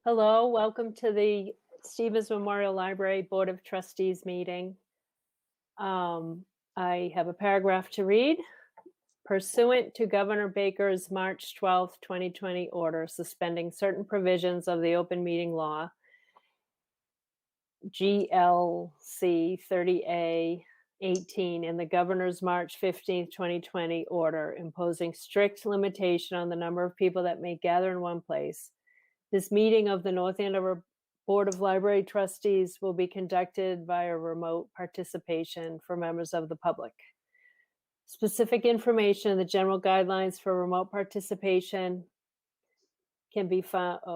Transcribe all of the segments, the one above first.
Hello, welcome to the Stevens Memorial Library Board of Trustees meeting. I have a paragraph to read. Pursuant to Governor Baker's March 12, 2020 order suspending certain provisions of the open meeting law, GLC 30A 18, and the Governor's March 15, 2020 order imposing strict limitation on the number of people that may gather in one place. This meeting of the North Andover Board of Library Trustees will be conducted via remote participation for members of the public. Specific information, the general guidelines for remote participation can be found, I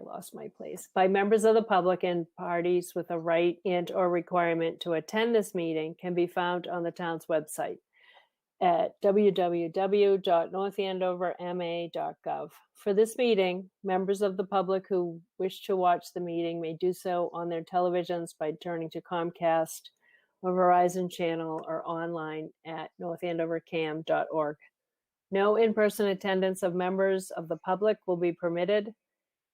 lost my place. By members of the public and parties with a right and or requirement to attend this meeting can be found on the town's website at www.northandoverma.gov. For this meeting, members of the public who wish to watch the meeting may do so on their televisions by turning to Comcast or Verizon channel or online at northandovercam.org. No in-person attendance of members of the public will be permitted,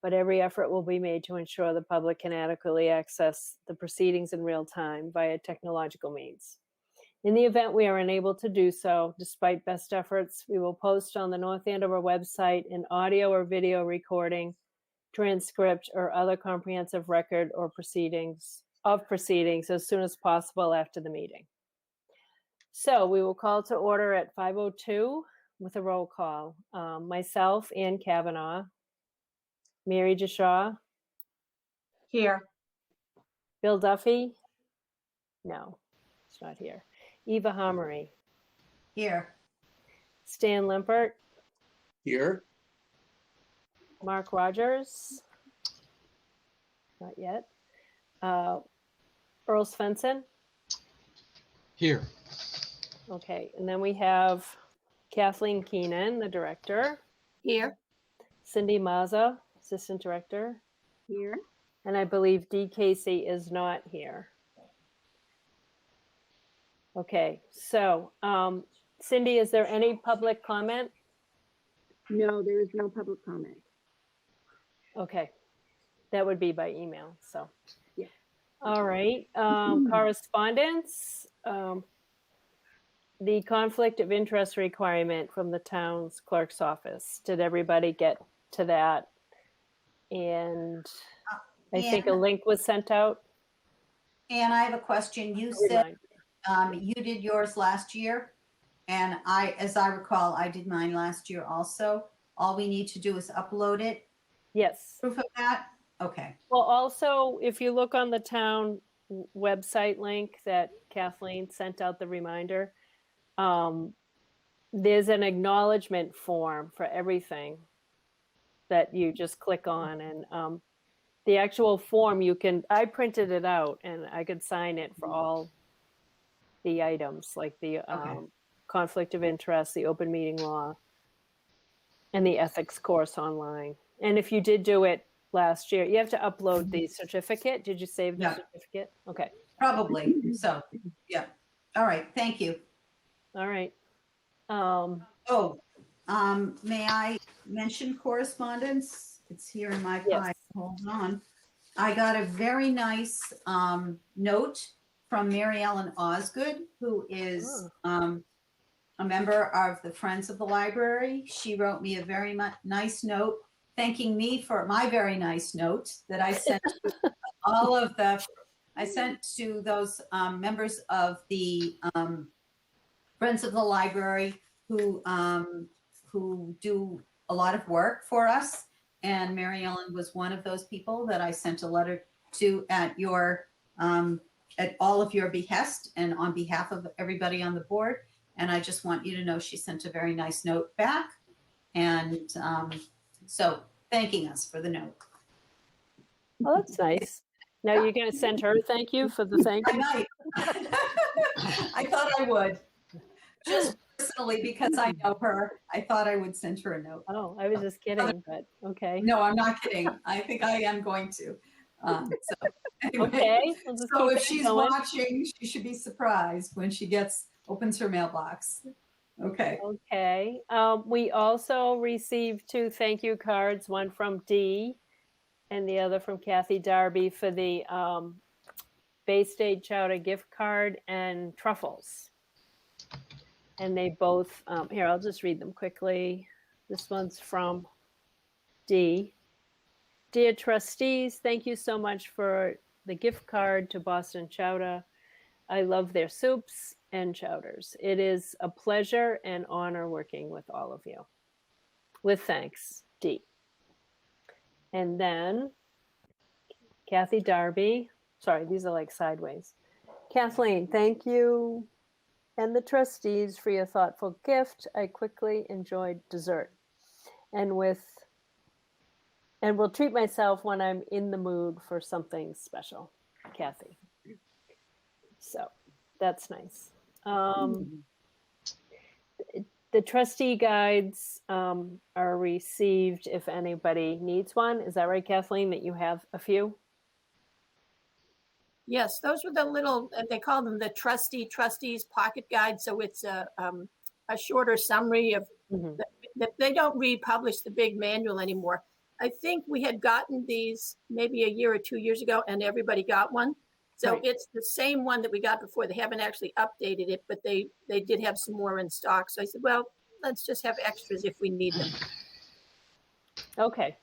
but every effort will be made to ensure the public can adequately access the proceedings in real time via technological means. In the event we are unable to do so, despite best efforts, we will post on the North Andover website an audio or video recording, transcript, or other comprehensive record or proceedings as soon as possible after the meeting. So we will call to order at 5:02 with a roll call. Myself, Ann Kavanaugh, Mary Jashaw. Here. Bill Duffy? No, it's not here. Eva Homery. Here. Stan Limpert. Here. Mark Rogers. Not yet. Earl Svensson. Here. Okay, and then we have Kathleen Keenan, the director. Here. Cindy Mazza, assistant director. Here. And I believe Dee Casey is not here. Okay, so Cindy, is there any public comment? No, there is no public comment. Okay, that would be by email, so. Yeah. All right, correspondence. The conflict of interest requirement from the town's clerk's office. Did everybody get to that? And I think a link was sent out. And I have a question. You said you did yours last year, and as I recall, I did mine last year also. All we need to do is upload it? Yes. Proof of that? Okay. Well, also, if you look on the town website link that Kathleen sent out the reminder, there's an acknowledgement form for everything that you just click on. And the actual form, I printed it out and I could sign it for all the items, like the conflict of interest, the open meeting law, and the ethics course online. And if you did do it last year, you have to upload the certificate. Did you save the certificate? Okay. Probably. So, yeah. All right. Thank you. All right. May I mention correspondence? It's here in my file. Yes. Hold on. I got a very nice note from Mary Ellen Osgood, who is a member of the Friends of the Library. She wrote me a very nice note thanking me for my very nice note that I sent to I sent to those members of the Friends of the Library who do a lot of work for us. And Mary Ellen was one of those people that I sent a letter to at all of your behest and on behalf of everybody on the board. And I just want you to know she sent a very nice note back. And so thanking us for the note. Oh, that's nice. Now you're going to send her thank you for the thank you? I might. I thought I would. Just personally, because I know her, I thought I would send her a note. Oh, I was just kidding, but okay. No, I'm not kidding. I think I am going to. Anyway, okay. So if she's watching, she should be surprised when she opens her mailbox. Okay. Okay. We also received 2 thank you cards, one from Dee and the other from Kathy Darby for the Bay State Chowder gift card and truffles. And they both, here, I'll just read them quickly. This one's from Dee. Dear trustees, thank you so much for the gift card to Boston Chowder. I love their soups and chowders. It is a pleasure and honor working with all of you. With thanks, Dee. And then Kathy Darby. Sorry, these are like sideways. Kathleen, thank you and the trustees for your thoughtful gift. I quickly enjoyed dessert. And will treat myself when I'm in the mood for something special. Kathy. So that's nice. The trustee guides are received if anybody needs one. Is that right, Kathleen, that you have a few? Yes, those were the little, they call them the trustees pocket guide. So it's a shorter summary of, they don't republish the big manual anymore. I think we had gotten these maybe a year or 2 years ago and everybody got one. So Right. It's the same one that we got before. They haven't actually updated it, but they did have some more in stock. So I said, well, let's just have extras if we need them. Okay.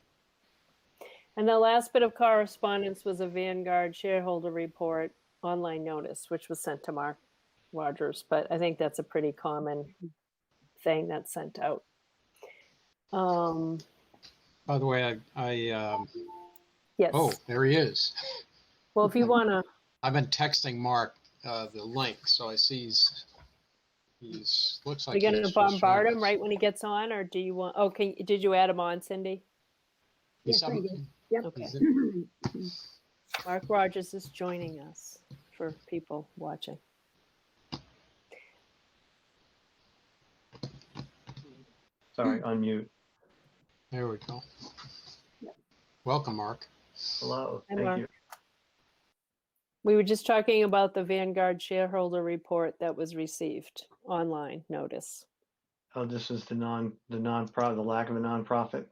And the last bit of correspondence was a Vanguard shareholder report online notice, which was sent to Mark Rogers. But I think that's a pretty common thing that's sent out. By the way, Yes. oh, there he is. Well, if you want to. I've been texting Mark the link, so I see he's looks like You're going to he's just bombard joined him us. right when he gets on, or do you want? Oh, did you add him on, Cindy? He's Yes, I up- did. Yep. Okay. he's- Mark Rogers is joining us for people watching. Sorry, unmute. There we go. Welcome, Mark. Hello, Hi, thank Mark. you. We were just talking about the Vanguard shareholder report that was received online notice. Oh, this is the non-profit, the lack of a nonprofit.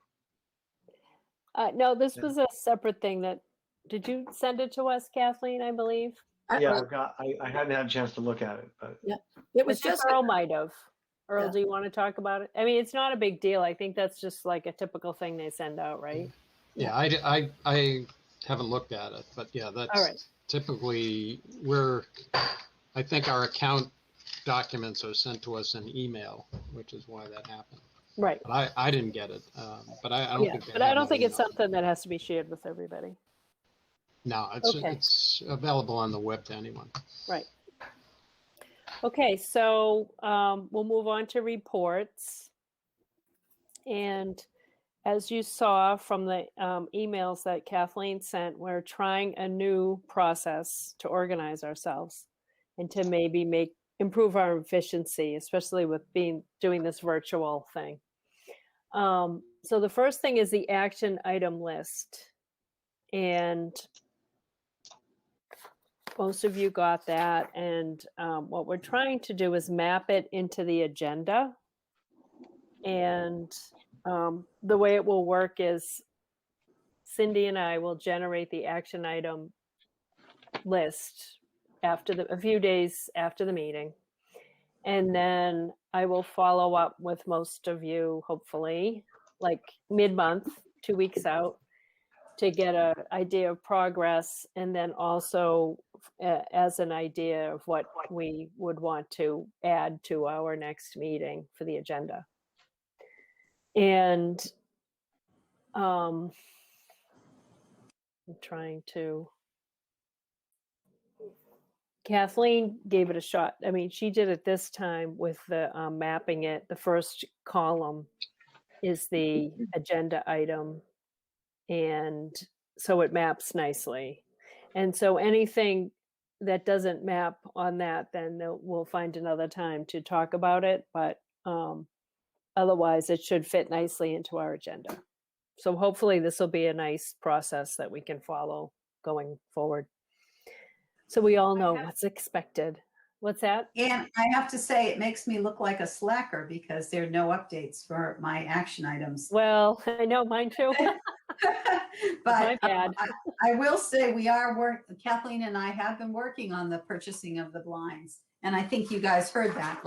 No, this Yeah. was a separate thing that, did you send it to us, Kathleen, I believe? Yeah, I hadn't had a chance to look at it, but It was I think just, Earl might have. Earl, Yeah. do you want to talk about it? I mean, it's not a big deal. I think that's just like a typical thing they send out, right? Yeah, I haven't looked at it, but yeah, that's All right. typically I think our account documents are sent to us in email, which is why that happened. Right. But I didn't get it, but I don't Yeah, think they but I have don't no think it's email. something that has to be shared with everybody. No, Okay. it's available on the web to anyone. Right. Okay, so we'll move on to reports. And as you saw from the emails that Kathleen sent, we're trying a new process to organize ourselves and to maybe improve our efficiency, especially with doing this virtual thing. So the first thing is the action item list. And most of you got that. And what we're trying to do is map it into the agenda. And the way it will work is Cindy and I will generate the action item list a few days after the meeting. And then I will follow up with most of you, hopefully, like mid-month, 2 weeks out, to get an idea of progress, and then also as an idea of what we would want to add to our next meeting for the agenda. And I'm trying to. Kathleen gave it a shot. I mean, she did it this time with the mapping it. The first column is the agenda item, and so it maps nicely. And so anything that doesn't map on that, then we'll find another time to talk about it. But otherwise, it should fit nicely into our agenda. So hopefully this will be a nice process that we can follow going forward. So we all know what's expected. What's that? And I have to say, it makes me look like a slacker because there are no updates for my action items. Well, I know mine too. My But bad. I will say Kathleen and I have been working on the purchasing of the blinds. And I think you guys heard that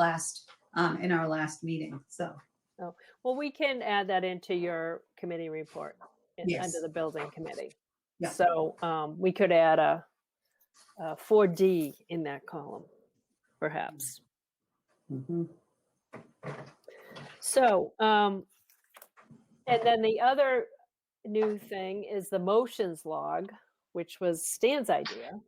in our last meeting. So, Well, we can add that into your committee report Yes. under the building committee. Yeah. So we could add a 4D in that column, perhaps. mhm. So, and then the other new thing is the motions log, which was Stan's idea,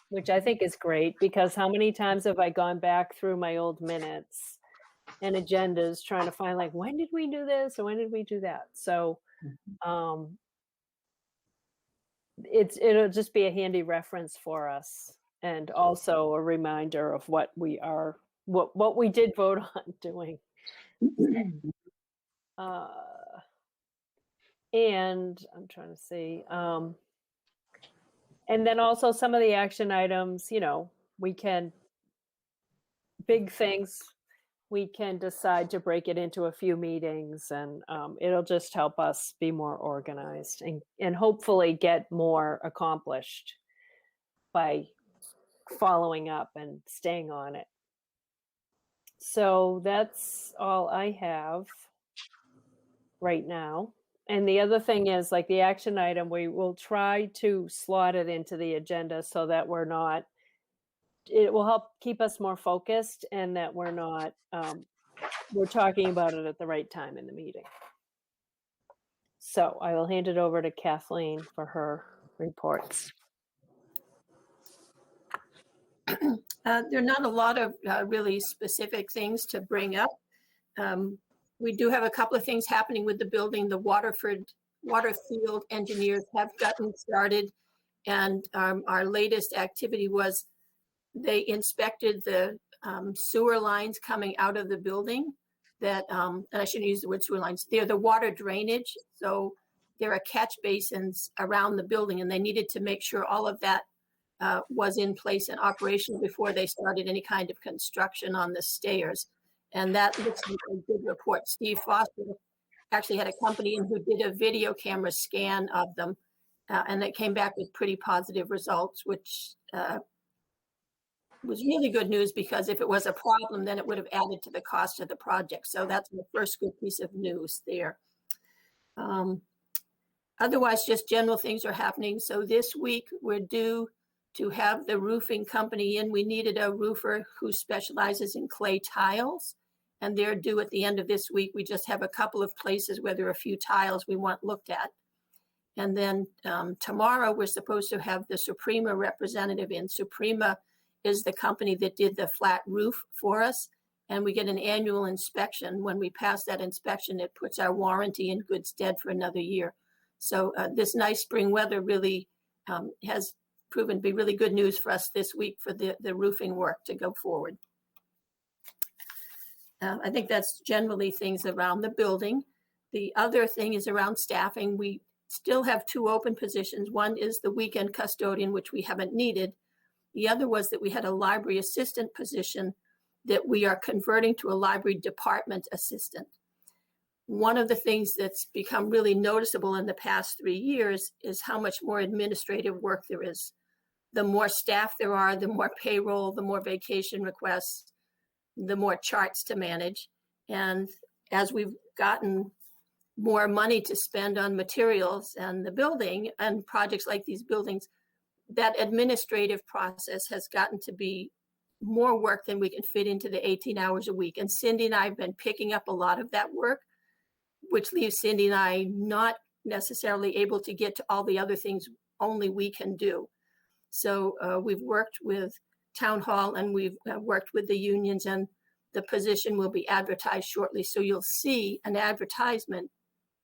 which I think is great because how many times have I gone back through my old minutes and agendas trying to find like, when did we do this or when did we do that? So it'll just be a handy reference for us and also a reminder of what we did vote on doing. And I'm trying to see. And then also some of the action items, big things, we can decide to break it into a few meetings and it'll just help us be more organized and hopefully get more accomplished by following up and staying on it. So that's all I have right now. And the other thing is like the action item, we will try to slot it into the agenda so that it will help keep us more focused and that we're talking about it at the right time in the meeting. So I will hand it over to Kathleen for her reports. There are not a lot of really specific things to bring up. We do have a couple of things happening with the building. The Waterfield engineers have gotten started, and our latest activity was they inspected the sewer lines coming out of the building and I shouldn't use the word sewer lines, they're the water drainage. So there are catch basins around the building and they needed to make sure all of that was in place and operational before they started any kind of construction on the stairs. And that looks like a good report. Steve Foster actually had a company in who did a video camera scan of them and they came back with pretty positive results, which was really good news because if it was a problem, then it would have added to the cost of the project. So that's the first good piece of news there. Otherwise, just general things are happening. So this week we're due to have the roofing company in. We needed a roofer who specializes in clay tiles and they're due at the end of this week. We just have a couple of places where there are a few tiles we want looked at. And then tomorrow we're supposed to have the Suprema representative in. Suprema is the company that did the flat roof for us. And we get an annual inspection. When we pass that inspection, it puts our warranty in good stead for another year. So this nice spring weather really has proven to be really good news for us this week for the roofing work to go forward. I think that's generally things around the building. The other thing is around staffing. We still have two open positions. One is the weekend custodian, which we haven't needed. The other was that we had a library assistant position that we are converting to a library department assistant. One of the things that's become really noticeable in the past 3 years is how much more administrative work there is. The more staff there are, the more payroll, the more vacation requests, the more charts to manage. And as we've gotten more money to spend on materials and the building and projects like these buildings, that administrative process has gotten to be more work than we can fit into the 18 hours a week. And Cindy and I have been picking up a lot of that work, which leaves Cindy and I not necessarily able to get to all the other things only we can do. So we've worked with Town Hall and we've worked with the unions, and the position will be advertised shortly. So you'll see an advertisement,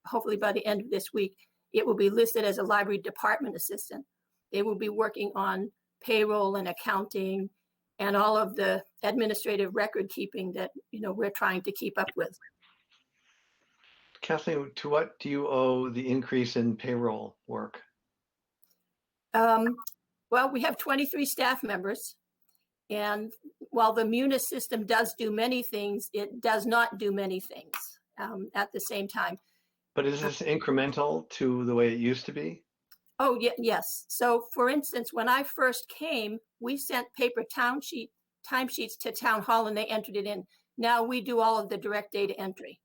hopefully by the end of this week. It will be listed as a library department assistant. They will be working on payroll and accounting and all of the administrative record keeping that we're trying to keep up with. Kathleen, to what do you owe the increase in payroll work? Well, we have 23 staff members, And while the Munis system does do many things, it does not do many things at the same time. But is this incremental to the way it used to be? Oh, yeah, yes. So for instance, when I first came, we sent paper timesheets to town hall and they entered it in. Now we do all of the direct data entry.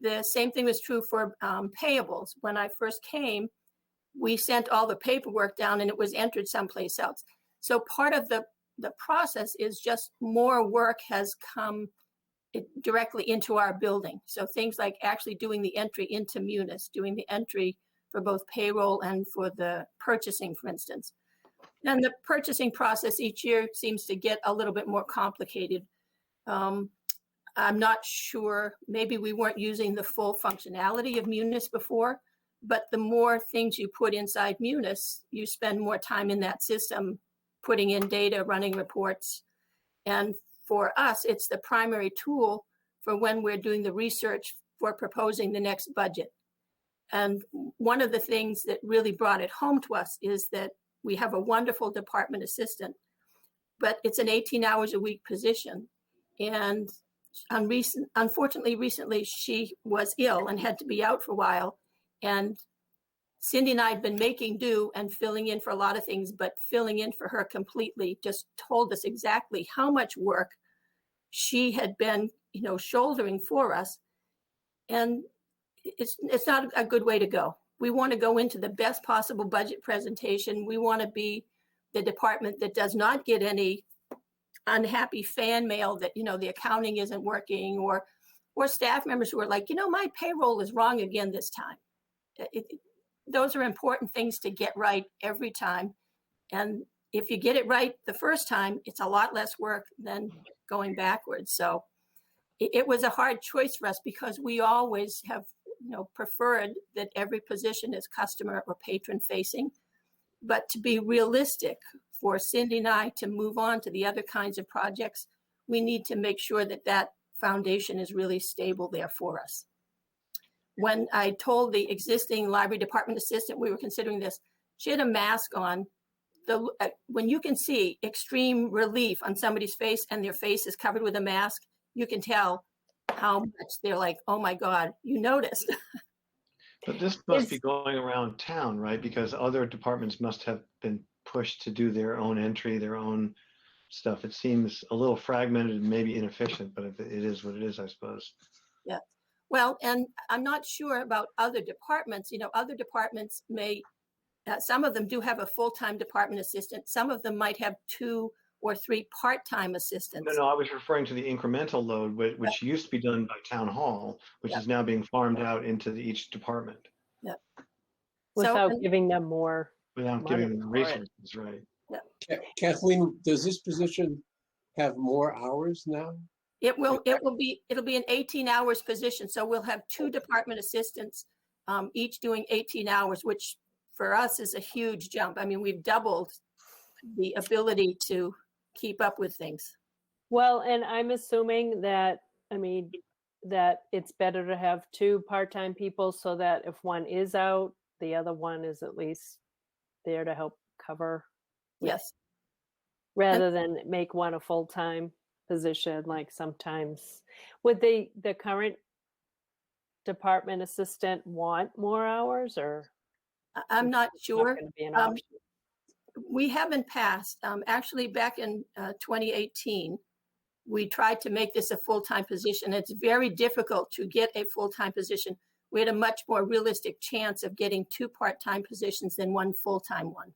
The same thing was true for payables. When I first came, we sent all the paperwork down and it was entered someplace else. So part of the process is just more work has come directly into our building. So things like actually doing the entry into Munis, doing the entry for both payroll and for the purchasing, for instance. And the purchasing process each year seems to get a little bit more complicated. I'm not sure, maybe we weren't using the full functionality of Munis before, but the more things you put inside Munis, you spend more time in that system, putting in data, running reports. And for us, it's the primary tool for when we're doing the research for proposing the next budget. And one of the things that really brought it home to us is that we have a wonderful department assistant, but it's an 18 hours a week position. And unfortunately, recently she was ill and had to be out for a while. And Cindy and I had been making do and filling in for a lot of things, but filling in for her completely just told us exactly how much work she had been, shouldering for us. And it's not a good way to go. We want to go into the best possible budget presentation. We want to be the department that does not get any unhappy fan mail that, the accounting isn't working, or staff members who are like, my payroll is wrong again this time. Those are important things to get right every time. And if you get it right the first time, it's a lot less work than going backwards. So it was a hard choice for us because we always have, preferred that every position is customer or patron facing. But to be realistic, for Cindy and I to move on to the other kinds of projects, we need to make sure that that foundation is really stable there for us. When I told the existing library department assistant we were considering this, she had a mask on. When you can see extreme relief on somebody's face and their face is covered with a mask, you can tell how much they're like, oh my God, you noticed. But this must be going around town, right? Because other departments must have been pushed to do their own entry, their own stuff. It seems a little fragmented and maybe inefficient, but it is what it is, I suppose. Yeah. Well, and I'm not sure about other departments. Other departments may, some of them do have a full-time department assistant. Some of them might have 2 or 3 part-time assistants. No, I was referring to the incremental load, which used to be done by town hall, which is now being farmed out into each department. Yeah. Without giving them more. Without giving them resources, right? Yeah. Kathleen, does this position have more hours now? It'll be an 18 hours position. So we'll have 2 department assistants, each doing 18 hours, which for us is a huge jump. I mean, we've doubled the ability to keep up with things. Well, and I'm assuming that, that it's better to have 2 part-time people so that if one is out, the other one is at least there to help cover. Yes. Rather than make one a full-time position, like sometimes. Would the current department assistant want more hours, or? I'm not sure. Not gonna be an option? We haven't passed. Actually, back in 2018, we tried to make this a full-time position. It's very difficult to get a full-time position. We had a much more realistic chance of getting 2 part-time positions than 1 full-time one.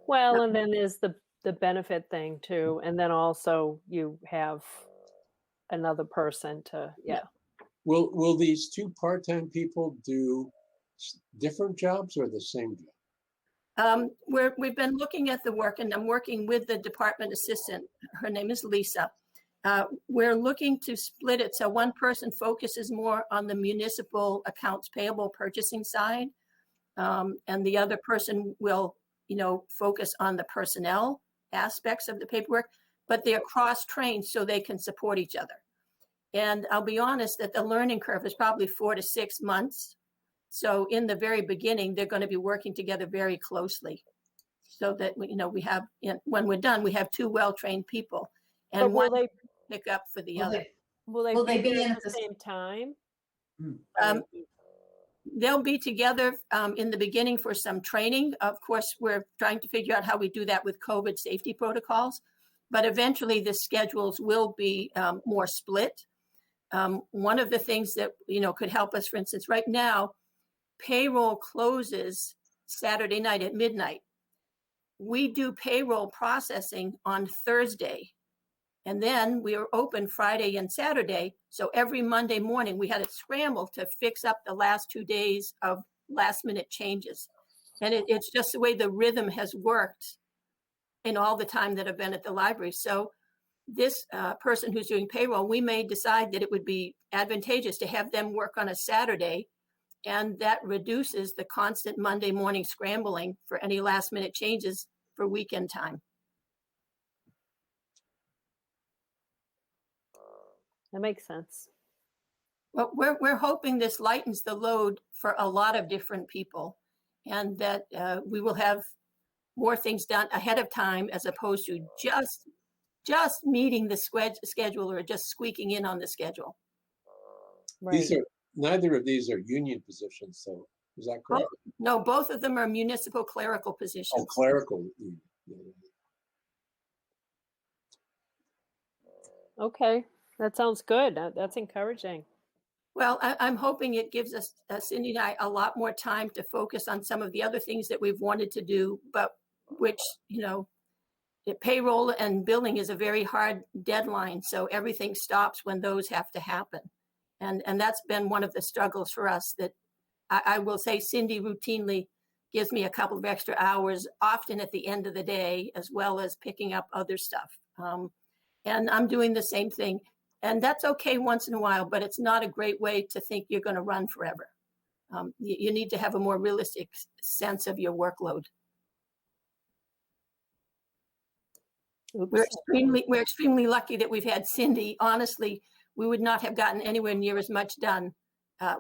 Well, and then there's the benefit thing too. And then also you have another person to, yeah. Will these 2 part-time people do different jobs or the same job? We've been looking at the work, and I'm working with the department assistant. Her name is Lisa. We're looking to split it so one person focuses more on the municipal accounts payable purchasing side, and the other person will, focus on the personnel aspects of the paperwork, but they're cross-trained so they can support each other. And I'll be honest that the learning curve is probably 4 to 6 months. So in the very beginning, they're going to be working together very closely so that, we have, when we're done, we have 2 well-trained people. But and will one they, pick up for the Will other. they- will they will they be be there in at at the the- same time? Um, They'll be together in the beginning for some training. Of course, we're trying to figure out how we do that with COVID safety protocols. But eventually, the schedules will be more split. One of the things that could help us, for instance, right now, payroll closes Saturday night at midnight. We do payroll processing on Thursday. And then we are open Friday and Saturday. So every Monday morning, we had to scramble to fix up the last 2 days of last minute changes. And it's just the way the rhythm has worked in all the time that I've been at the library. So this person who's doing payroll, we may decide that it would be advantageous to have them work on a Saturday. And that reduces the constant Monday morning scrambling for any last minute changes for weekend time. That makes sense. Well, we're hoping this lightens the load for a lot of different people, and that we will have more things done ahead of time as opposed to just meeting the schedule or just squeaking in on the schedule. These Right. are, neither of these are union positions, so is that correct? No, both of them are municipal clerical positions. Oh, clerical. union. Yeah, yeah. Okay. That sounds good. That's encouraging. Well, I'm hoping it gives us, Cindy and I, a lot more time to focus on some of the other things that we've wanted to do, but which, payroll and billing is a very hard deadline. So everything stops when those have to happen. And that's been one of the struggles for us, that I will say Cindy routinely gives me a couple of extra hours, often at the end of the day, as well as picking up other stuff. And I'm doing the same thing. And that's okay once in a while, but it's not a great way to think you're going to run forever. You need to have a more realistic sense of your workload. Oops. We're extremely lucky that we've had Cindy. Honestly, we would not have gotten anywhere near as much done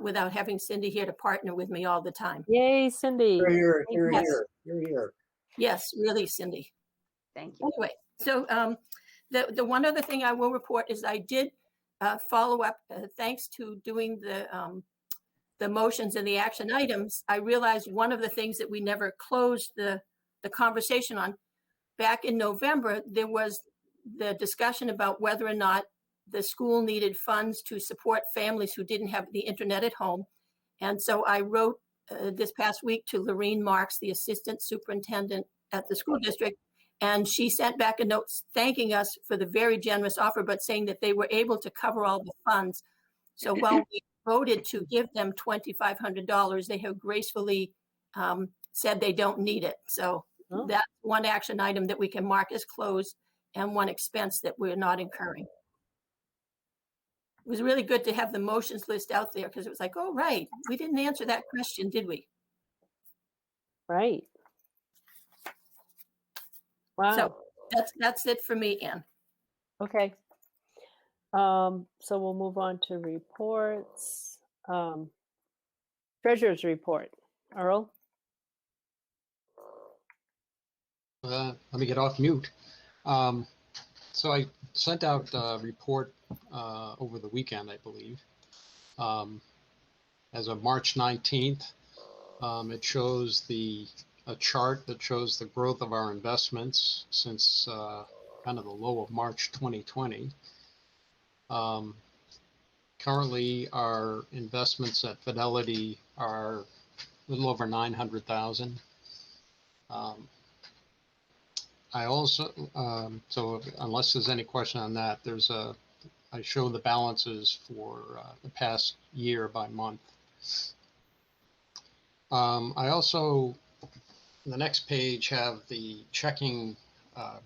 without having Cindy here to partner with me all the time. Yay, Cindy. Here, Thank here, you. here, here, here. Yes, really, Cindy. Thank you. Anyway, so the one other thing I will report is I did follow up, thanks to doing the motions and the action items. I realized one of the things that we never closed the conversation on. Back in November, there was the discussion about whether or not the school needed funds to support families who didn't have the internet at home. And so I wrote this past week to Lorene Marks, the assistant superintendent at the school district, and she sent back a note thanking us for the very generous offer, but saying that they were able to cover all the funds. So while we voted to give them $2,500, they have gracefully said they don't need it. So that's one action item that we can mark as closed and one expense that we're not incurring. It was really good to have the motions list out there, because it was like, oh, right, we didn't answer that question, did we? Right. Wow. So that's it for me, Ann. Okay. So we'll move on to reports. Treasurer's report. Earl? Let me get off mute. So I sent out a report over the weekend, I believe. As of March 19th, it shows a chart that shows the growth of our investments since kind of the low of March 2020. Currently, our investments at Fidelity are a little over 900,000. I also, so unless there's any question on that, I show the balances for the past year by month. I also, the next page, have the checking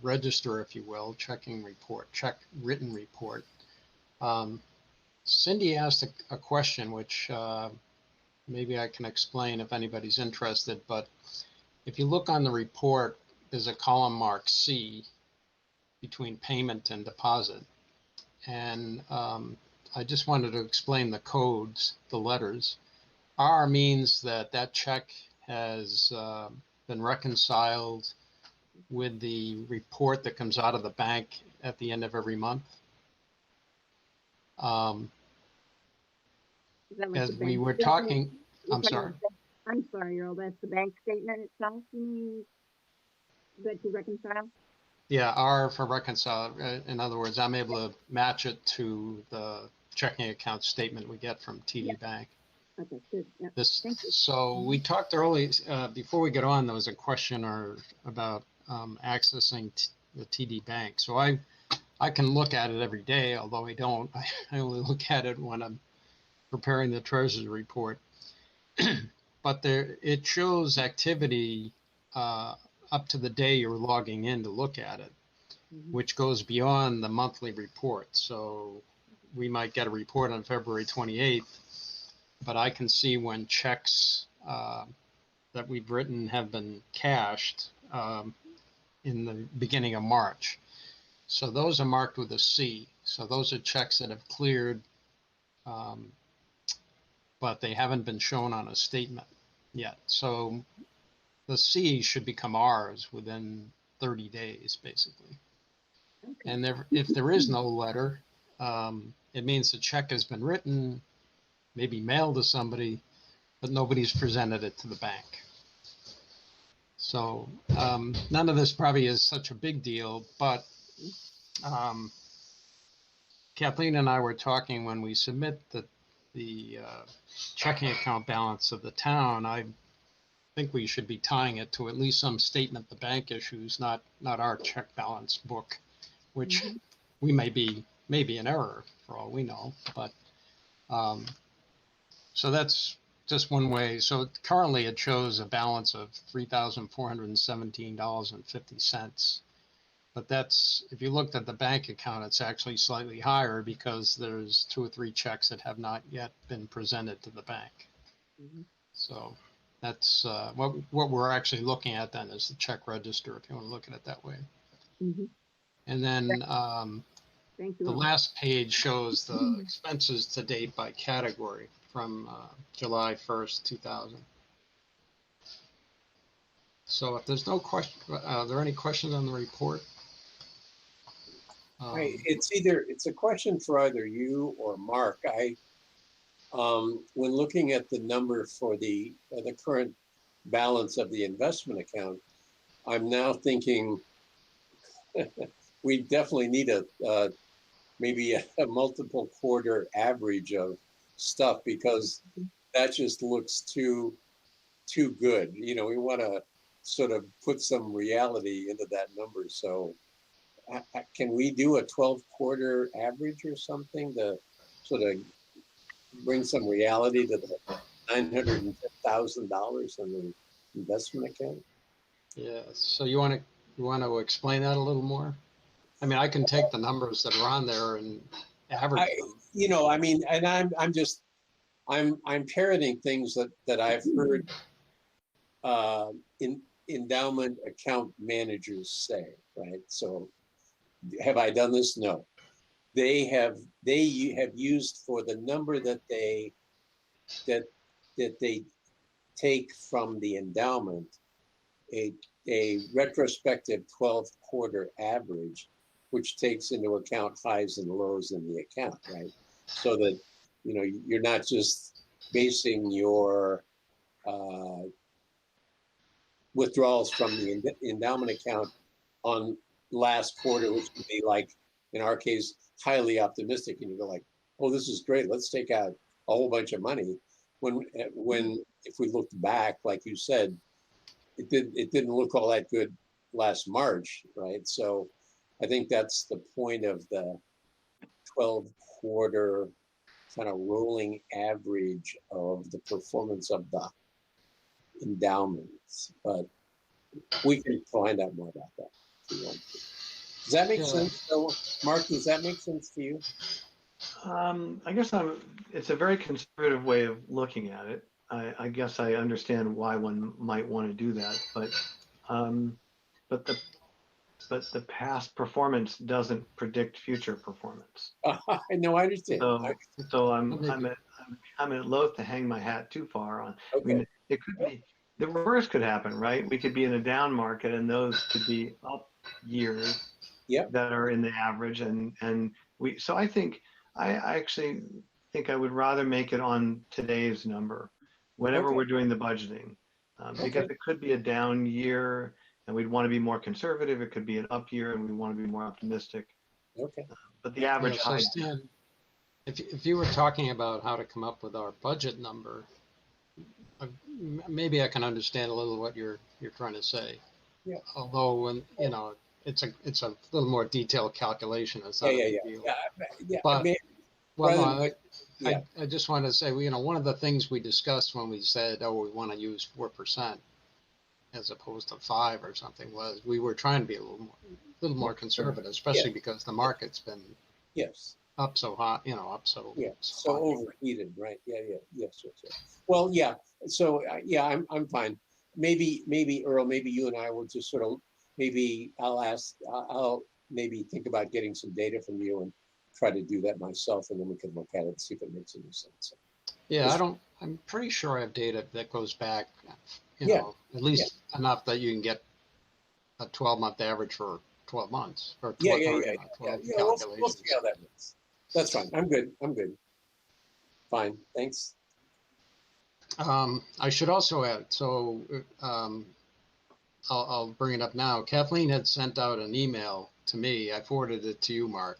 register, if you will, checking report, written report. Cindy asked a question, which maybe I can explain if anybody's interested, but if you look on the report, there's a column marked C between payment and deposit. And I just wanted to explain the codes, the letters. R means that check has been reconciled with the report that comes out of the bank at the end of every month. Is that what As the we bank were statement- talking, you're I'm talking sorry. about I'm sorry, Earl, that's the bank statement itself you mean that you reconcile? Yeah, R for reconcile. In other words, I'm able to match it to the checking account statement we get from TD Bank. Okay, good, yeah. This, Thank you. so we talked early, before we get on, there was a question about accessing the TD Bank. So I can look at it every day, although I don't. I only look at it when I'm preparing the treasury report. But it shows activity up to the day you're logging in to look at it, which goes beyond the monthly report. So we might get a report on February 28th, but I can see when checks that we've written have been cashed in the beginning of March. So those are marked with a C. So those are checks that have cleared, but they haven't been shown on a statement yet. So the C should become R's within 30 days, basically. And if there is no letter, it means the check has been written, maybe mailed to somebody, but nobody's presented it to the bank. So none of this probably is such a big deal, but Kathleen and I were talking when we submit the checking account balance of the town. I think we should be tying it to at least some statement the bank issues, not our check balance book, which we may be in error for all we know. But so that's just one way. So currently it shows a balance of $3,417.50. But that's, if you looked at the bank account, it's actually slightly higher because there's 2 or 3 checks that have not yet been presented to the bank. So that's what we're actually looking at then is the check register, if you want to look at it that way. And then Thank you. the last page shows the expenses to date by category from July 1st, 2000. So if there's no question, are there any questions on the report? It's a question for either you or Mark. When looking at the number for the current balance of the investment account, I'm now thinking we definitely need maybe a multiple quarter average of stuff, because that just looks too good. You know, we want to sort of put some reality into that number. So can we do a 12-quarter average or something to sort of bring some reality to the $910,000 in the investment account? Yeah, so you want to explain that a little more? I mean, I can take the numbers that are on there and average them. You know, I mean, and I'm parroting things that I've heard endowment account managers say, right? So have I done this? No. They have used for the number that they take from the endowment a retrospective 12-quarter average, which takes into account highs and lows in the account, right? So that, you know, you're not just basing your withdrawals from the endowment account on last quarter, which would be like, in our case, highly optimistic, and you go like, oh, this is great, let's take out a whole bunch of money. When if we looked back, like you said, it didn't look all that good last March, right? So I think that's the point of the 12-quarter kind of rolling average of the performance of the endowments. But we can find out more about that if you want to. Does that make sense? So, Mark, does that make sense to you? I guess it's a very conservative way of looking at it. I guess I understand why one might want to do that, but the past performance doesn't predict future performance. No, I understand. So I'm at loath to hang my hat too far on. Okay. I mean, it could be the reverse could happen, right? We could be in a down market, and those could be up years. Yep. that are in the average, and so I actually think I would rather make it on today's number whenever Okay. we're doing the budgeting, because Okay. it could be a down year and we'd want to be more conservative. It could be an up year and we want to be more optimistic. Okay. But the average So high. Stan, if you were talking about how to come up with our budget number, maybe I can understand a little what you're trying to say. Yeah. Although when it's a little more detailed calculation. It's not Yeah. a Yeah. big deal. Yeah. But well, rather no, yeah. I just want to say, one of the things we discussed when we said, we want to use 4% as opposed to 5 or something, was we were trying to be a little more conservative, especially because the market's been Yes. up so hot, up so Yeah. so So hot. overheated, right? Yeah. Yeah. Yes. Well, yeah. So yeah, I'm fine. Maybe Earl, maybe you and I will just sort of, maybe I'll maybe think about getting some data from you and try to do that myself, and then we can look at it and see if it makes any sense. Yeah, I'm pretty sure I have data that goes back, Yeah, at least enough that you can get a 12-month average for 12 months or 12, Yeah. or, 12 We'll calculations. see how that works. That's fine. I'm good. Fine. Thanks. I should also add, so I'll bring it up now. Kathleen had sent out an email to me. I forwarded it to you, Mark.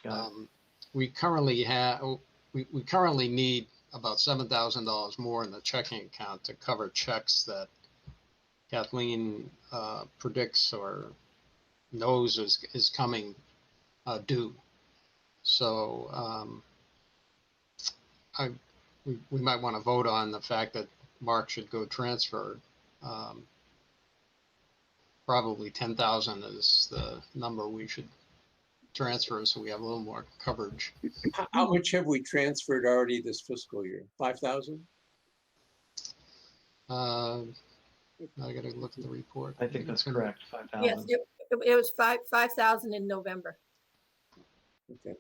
Got it. We currently need about $7,000 more in the checking account to cover checks that Kathleen predicts or knows is coming due. So we might want to vote on the fact that Mark should go transfer. Probably 10,000 is the number we should transfer, so we have a little more coverage. How much have we transferred already this fiscal year? 5,000? I got to look at the report. I think that's correct. 5,000. Yes, it was 5,000 in November. Okay.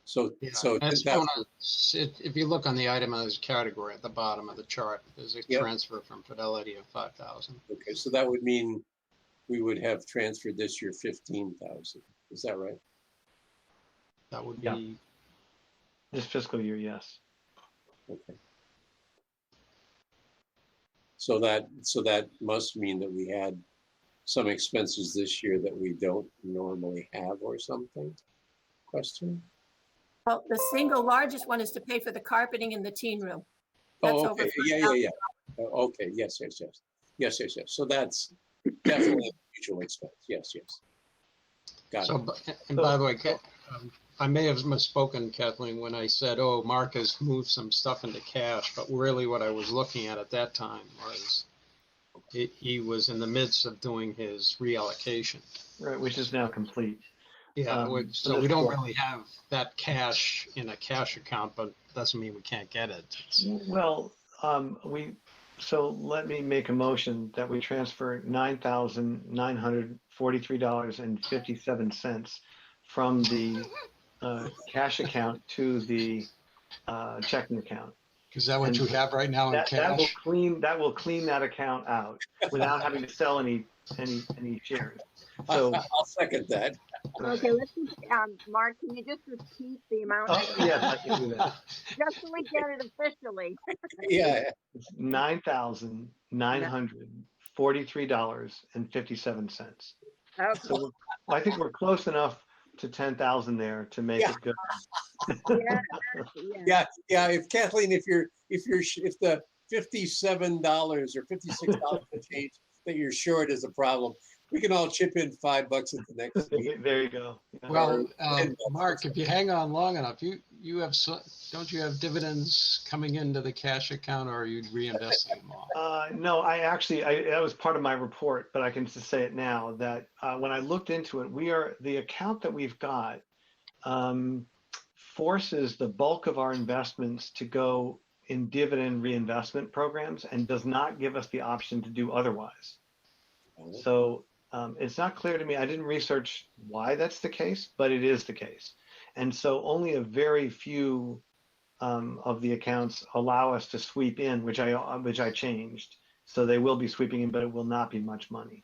So Yeah, so that's 10,000. if you look on the itemized category at the bottom of the chart, there's a Yep. transfer from Fidelity of 5,000. Okay, so that would mean we would have transferred this year 15,000. Is that right? That would Yeah. be This fiscal year, yes. Okay. So that must mean that we had some expenses this year that we don't normally have or something? Question? Well, the single largest one is to pay for the carpeting in the teen room. That's Oh, over okay. Yeah. Okay. Yes. So that's definitely a mutual expense. Yes. Got so. it. And by the way, I may have misspoken, Kathleen, when I said, Mark has moved some stuff into cash, but really what I was looking at that time was he was in the midst of doing his reallocation. Right, which is now complete. Yeah, so we don't really have that cash in a cash account, but doesn't mean we can't get it. Well, so let me make a motion that we transfer $9,943.57 from the cash account to the checking account. Is that what you have right now in That cash? will clean that account out without having to sell any shares. So I'll second that. Okay, let's just, Mark, can you just repeat the amount? yes, I can do that. Just so we get it officially. Yeah. It's $9,943.57. Okay. So I think we're close enough to 10,000 there to make it good. Yeah. Yeah. If Kathleen, if the $57 or $56 change that you're short is a problem, we can all chip in $5 at the next meeting. There you go. Yeah. Well, Mark, if you hang on long enough, you have don't you have dividends coming into the cash account, or are you reinvesting them all? No, that was part of my report, but I can just say it now that when I looked into it, the account that we've got forces the bulk of our investments to go in dividend reinvestment programs and does not give us the option to do otherwise. So it's not clear to me. I didn't research why that's the case, but it is the case. And so only a very few of the accounts allow us to sweep in, which I changed. So they will be sweeping in, but it will not be much money.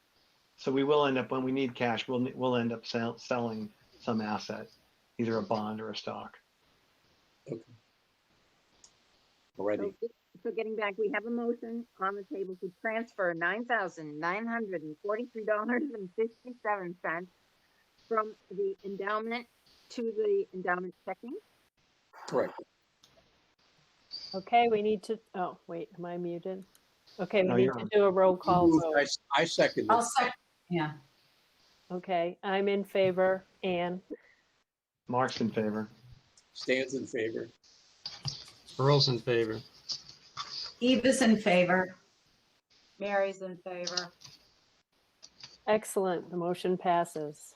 So we will end up, when we need cash, we'll end up selling some asset, either a bond or a stock. Already. So getting back, we have a motion on the table to transfer $9,943.57 from the endowment to the endowment checking. Correct. Okay, we need to, oh, wait, am I muted? Okay, we No, need you're to on. do a roll call Moved. vote. I second I'll it. second, yeah. Okay, I'm in favor. Anne, Mark's in favor. Stands in favor. Earl's in favor. Eva's in favor. Mary's in favor. excellent, the motion passes.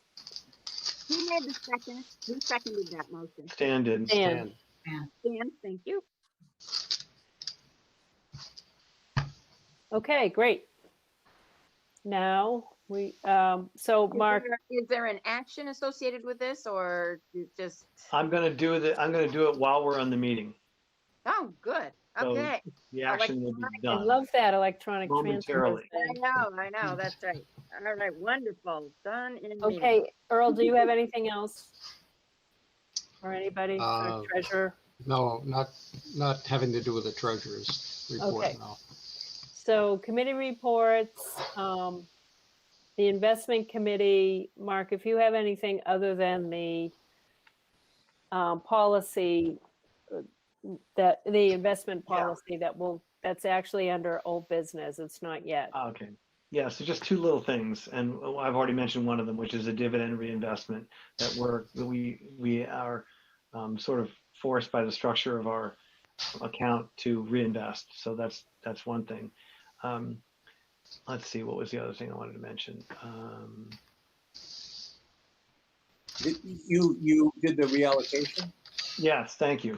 Who made the second? Who seconded that motion? Stan did. Dan, Dan, thank you. okay, great. Now, we, so Mark, Is there an action associated with this or you just, I'm gonna do it while we're on the meeting. oh, good. So Okay. the action will be I done love that electronic transfer momentarily. thing. I know, that's right. All right, wonderful. Done in meeting. Okay, Earl, do you have anything else? Or anybody, or Uh, treasurer? No, not having to do with the treasurer's report, Okay. no. So committee reports, the investment committee, Mark, if you have anything other than the policy, that the investment Yeah. policy that's actually under old business, it's not yet. Okay. Yeah, so just two little things, and I've already mentioned one of them, which is a dividend reinvestment that we are sort of forced by the structure of our account to reinvest. So that's one thing. Let's see, what was the other thing I wanted to mention? You did the reallocation? Yes, thank you.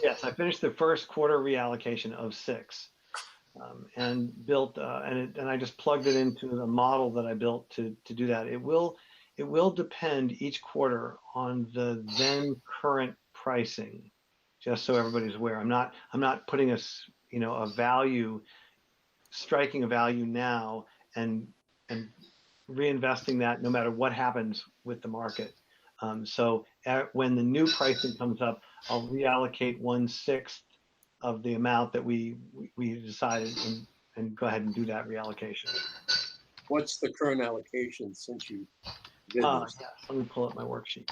Yes, I finished the first quarter reallocation of 6, and built, and I just plugged it into the model that I built to do that. It will depend each quarter on the then current pricing, just so everybody's aware. I'm not putting a value, striking a value now and reinvesting that no matter what happens with the market. So when the new pricing comes up, I'll reallocate 1/6 of the amount that we decided and go ahead and do that reallocation. What's the current allocation since you did this? Yes, let me pull up my worksheet.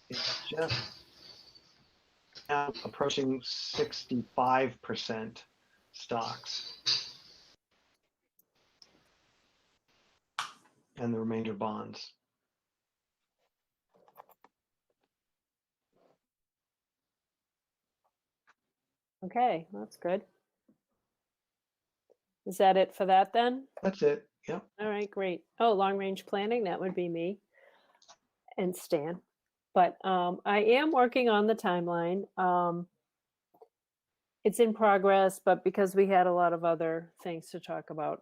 It's just now approaching 65% stocks, and the remainder bonds. Okay, that's good. Is that it for that then? That's it. Yep. All right, great. Oh, long-range planning, that would be me and Stan. But I am working on the timeline. It's in progress, but because we had a lot of other things to talk about,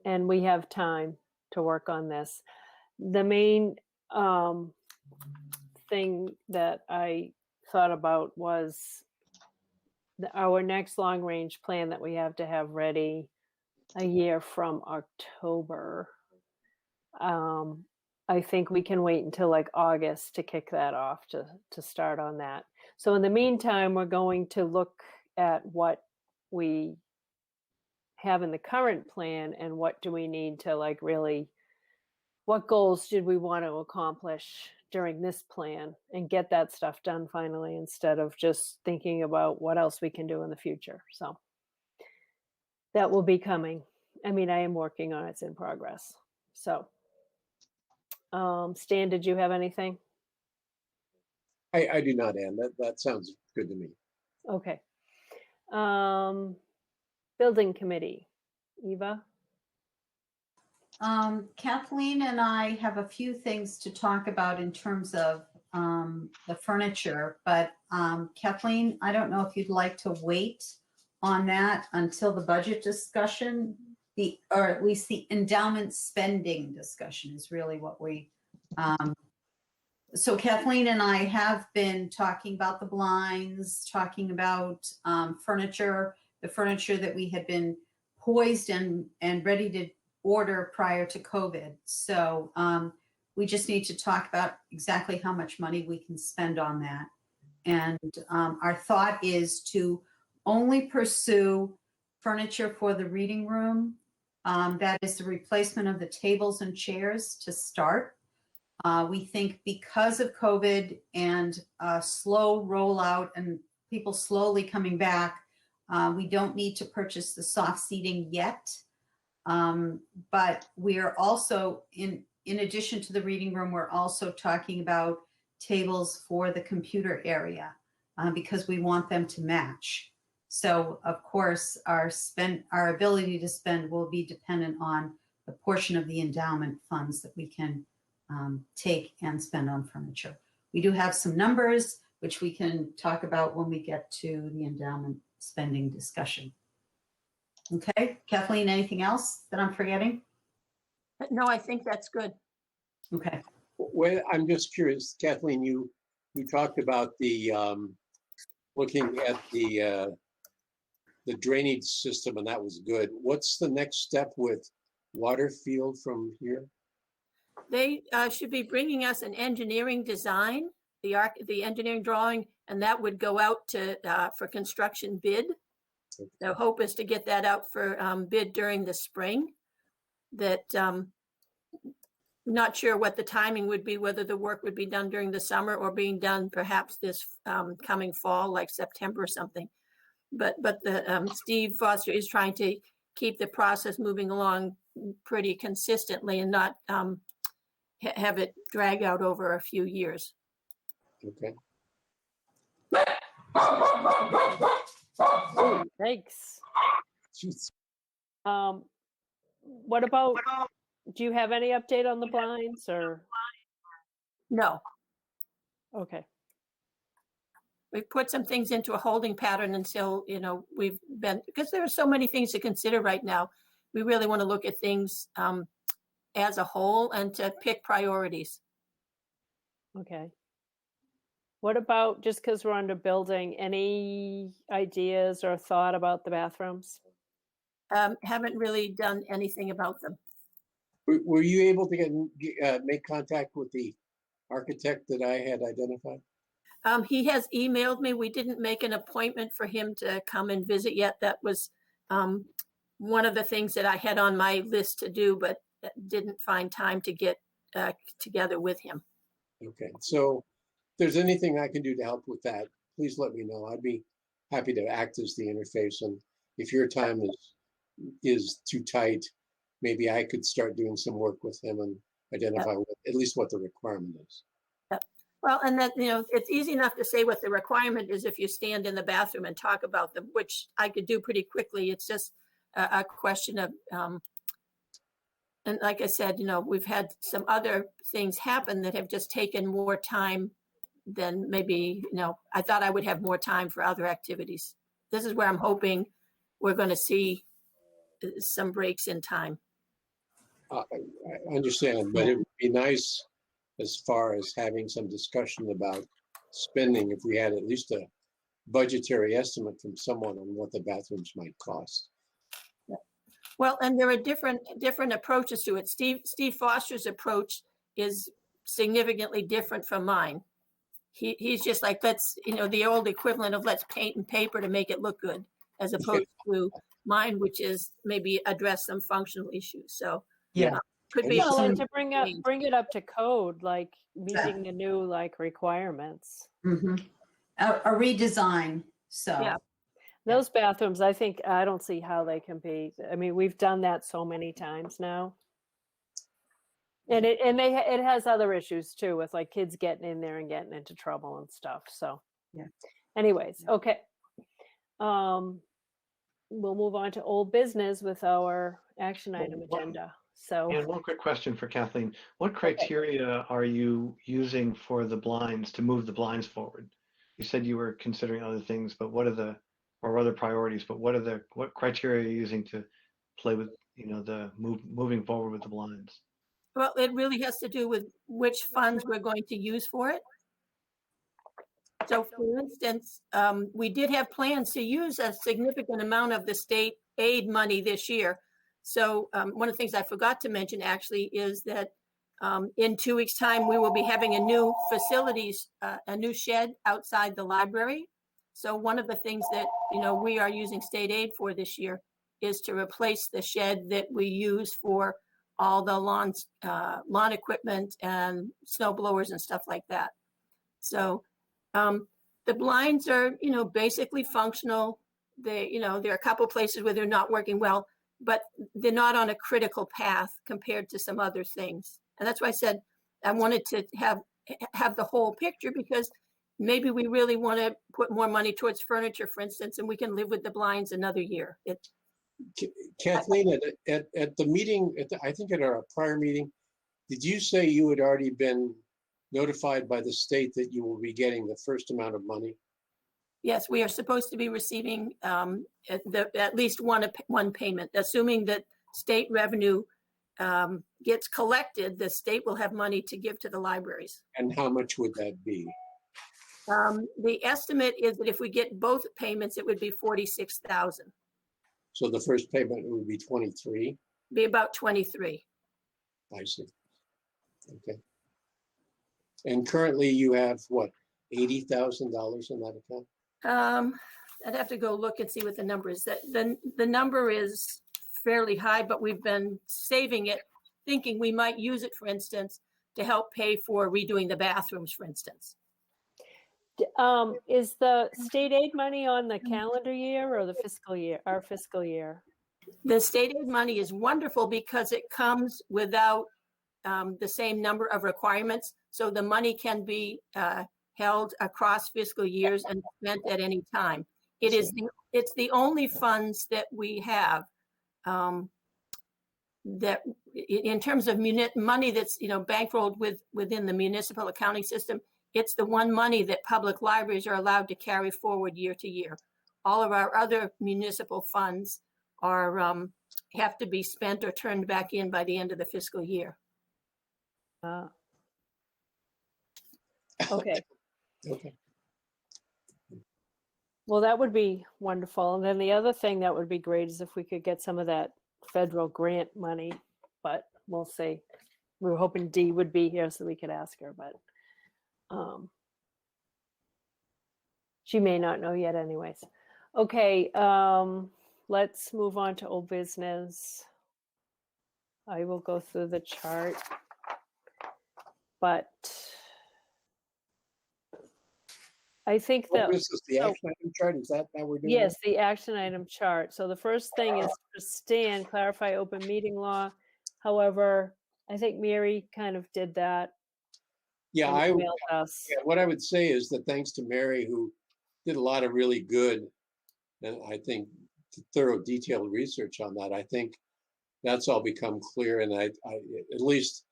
and we have time to work on this. The main thing that I thought about was our next long-range plan that we have to have ready a year from October. I think we can wait until like August to kick that off to start on that. So in the meantime, we're going to look at what we have in the current plan and what do we need to like really, what goals did we want to accomplish during this plan and get that stuff done finally instead of just thinking about what else we can do in the future. So that will be coming. I mean, I am working on it. It's in progress. So Stan, did you have anything? I do not, Ann. That sounds good to me. Okay. Building committee, Eva? Kathleen and I have a few things to talk about in terms of the furniture, but Kathleen, I don't know if you'd like to wait on that until the budget discussion, or at least the endowment spending discussion is really what we, so Kathleen and I have been talking about the blinds, talking about furniture, the furniture that we had been poised and ready to order prior to COVID. So we just need to talk about exactly how much money we can spend on that. And our thought is to only pursue furniture for the reading room. That is the replacement of the tables and chairs to start. We think because of COVID and slow rollout and people slowly coming back, we don't need to purchase the soft seating yet. But we are also, in addition to the reading room, we're also talking about tables for the computer area because we want them to match. So of course, our ability to spend will be dependent on the portion of the endowment funds that we can take and spend on furniture. We do have some numbers, which we can talk about when we get to the endowment spending discussion. Okay, Kathleen, anything else that I'm forgetting? No, I think that's good. Okay. Well, I'm just curious, Kathleen, you talked about the looking at the drainage system, and that was good. What's the next step with Waterfield from here? They should be bringing us an engineering design, the engineering drawing, and that would go out to for construction bid. The hope is to get that out for bid during the spring. That not sure what the timing would be, whether the work would be done during the summer or being done perhaps this coming fall, like September or something. But the Steve Foster is trying to keep the process moving along pretty consistently and not have it drag out over a few years. Okay. Thanks. Jeez. What about, do you have any update on the blinds or? No, Okay. we've put some things into a holding pattern until, we've been, because there are so many things to consider right now. We really want to look at things as a whole and to pick priorities. Okay. What about, just because we're under building, any ideas or thought about the bathrooms? Haven't really done anything about them. Were you able to make contact with the architect that I had identified? He has emailed me. We didn't make an appointment for him to come and visit yet. That was one of the things that I had on my list to do, but didn't find time to get together with him. Okay, so if there's anything I can do to help with that, please let me know. I'd be happy to act as the interface. And if your time is too tight, maybe I could start doing some work with him and identify at least what the requirement is. Well, and that, it's easy enough to say what the requirement is if you stand in the bathroom and talk about them, which I could do pretty quickly. It's just a question of, and like I said, we've had some other things happen that have just taken more time than maybe, I thought I would have more time for other activities. This is where I'm hoping we're going to see some breaks in time. I understand, but it would be nice as far as having some discussion about spending if we had at least a budgetary estimate from someone on what the bathrooms might cost. Well, and there are different approaches to it. Steve Foster's approach is significantly different from mine. He's just like, let's, the old equivalent of let's paint and paper to make it look good, as opposed to mine, which is maybe address some functional issues. So could be Well, and to bring it up to code, like meeting the new requirements. Mm-hmm. A redesign. So yeah. Those bathrooms, I don't see how they can be. I mean, we've done that so many times now. And it has other issues too, with kids getting in there and getting into trouble and stuff. So anyways, okay. We'll move on to old business with our action item agenda. So, and one quick question for Kathleen. What criteria are you using for the blinds to move the blinds forward? You said you were considering other things, but what are other priorities, but what criteria are you using to play with, moving forward with the blinds? Well, it really has to do with which funds we're going to use for it. So for instance, we did have plans to use a significant amount of the state aid money this year. So one of the things I forgot to mention actually is that in 2 weeks' time, we will be having a new facilities, a new shed outside the library. So one of the things that, we are using state aid for this year is to replace the shed that we use for all the lawn equipment and snow blowers and stuff like that. So the blinds are, basically functional. There are a couple places where they're not working well, but they're not on a critical path compared to some other things. And that's why I said I wanted to have the whole picture, because maybe we really want to put more money towards furniture, for instance, and we can live with the blinds another year. Kathleen, at the meeting, I think at our prior meeting, did you say you had already been notified by the state that you will be getting the first amount of money? Yes, we are supposed to be receiving at least one payment, assuming that state revenue gets collected. The state will have money to give to the libraries. And how much would that be? The estimate is that if we get both payments, it would be 46,000. So the first payment would be 23? Be about 23. I see. Okay. And currently you have what, $80,000 in that account? I'd have to go look and see what the number is. The number is fairly high, but we've been saving it, thinking we might use it, for instance, to help pay for redoing the bathrooms, for instance. Is the state aid money on the calendar year or the fiscal year, our fiscal year? The state aid money is wonderful because it comes without the same number of requirements. So the money can be held across fiscal years and spent at any time. It's the only funds that we have that in terms of money that's bankrolled within the municipal accounting system. It's the one money that public libraries are allowed to carry forward year to year. All of our other municipal funds are have to be spent or turned back in by the end of the fiscal year. Okay. Okay. Well, that would be wonderful. And then the other thing that would be great is if we could get some of that federal grant money, but we'll see. We were hoping Dee would be here so we could ask her, but she may not know yet anyways. Okay, let's move on to old business. I will go through the chart, but I think that This is the action item chart. Is that how we're doing? yes, the action item chart. So the first thing is to Stan, clarify open meeting law. However, I think Mary kind of did that. Yeah, and emailed us. yeah, what I would say is that thanks to Mary, who did a lot of really good and I think thorough, detailed research on that, I think that's all become clear. And I at least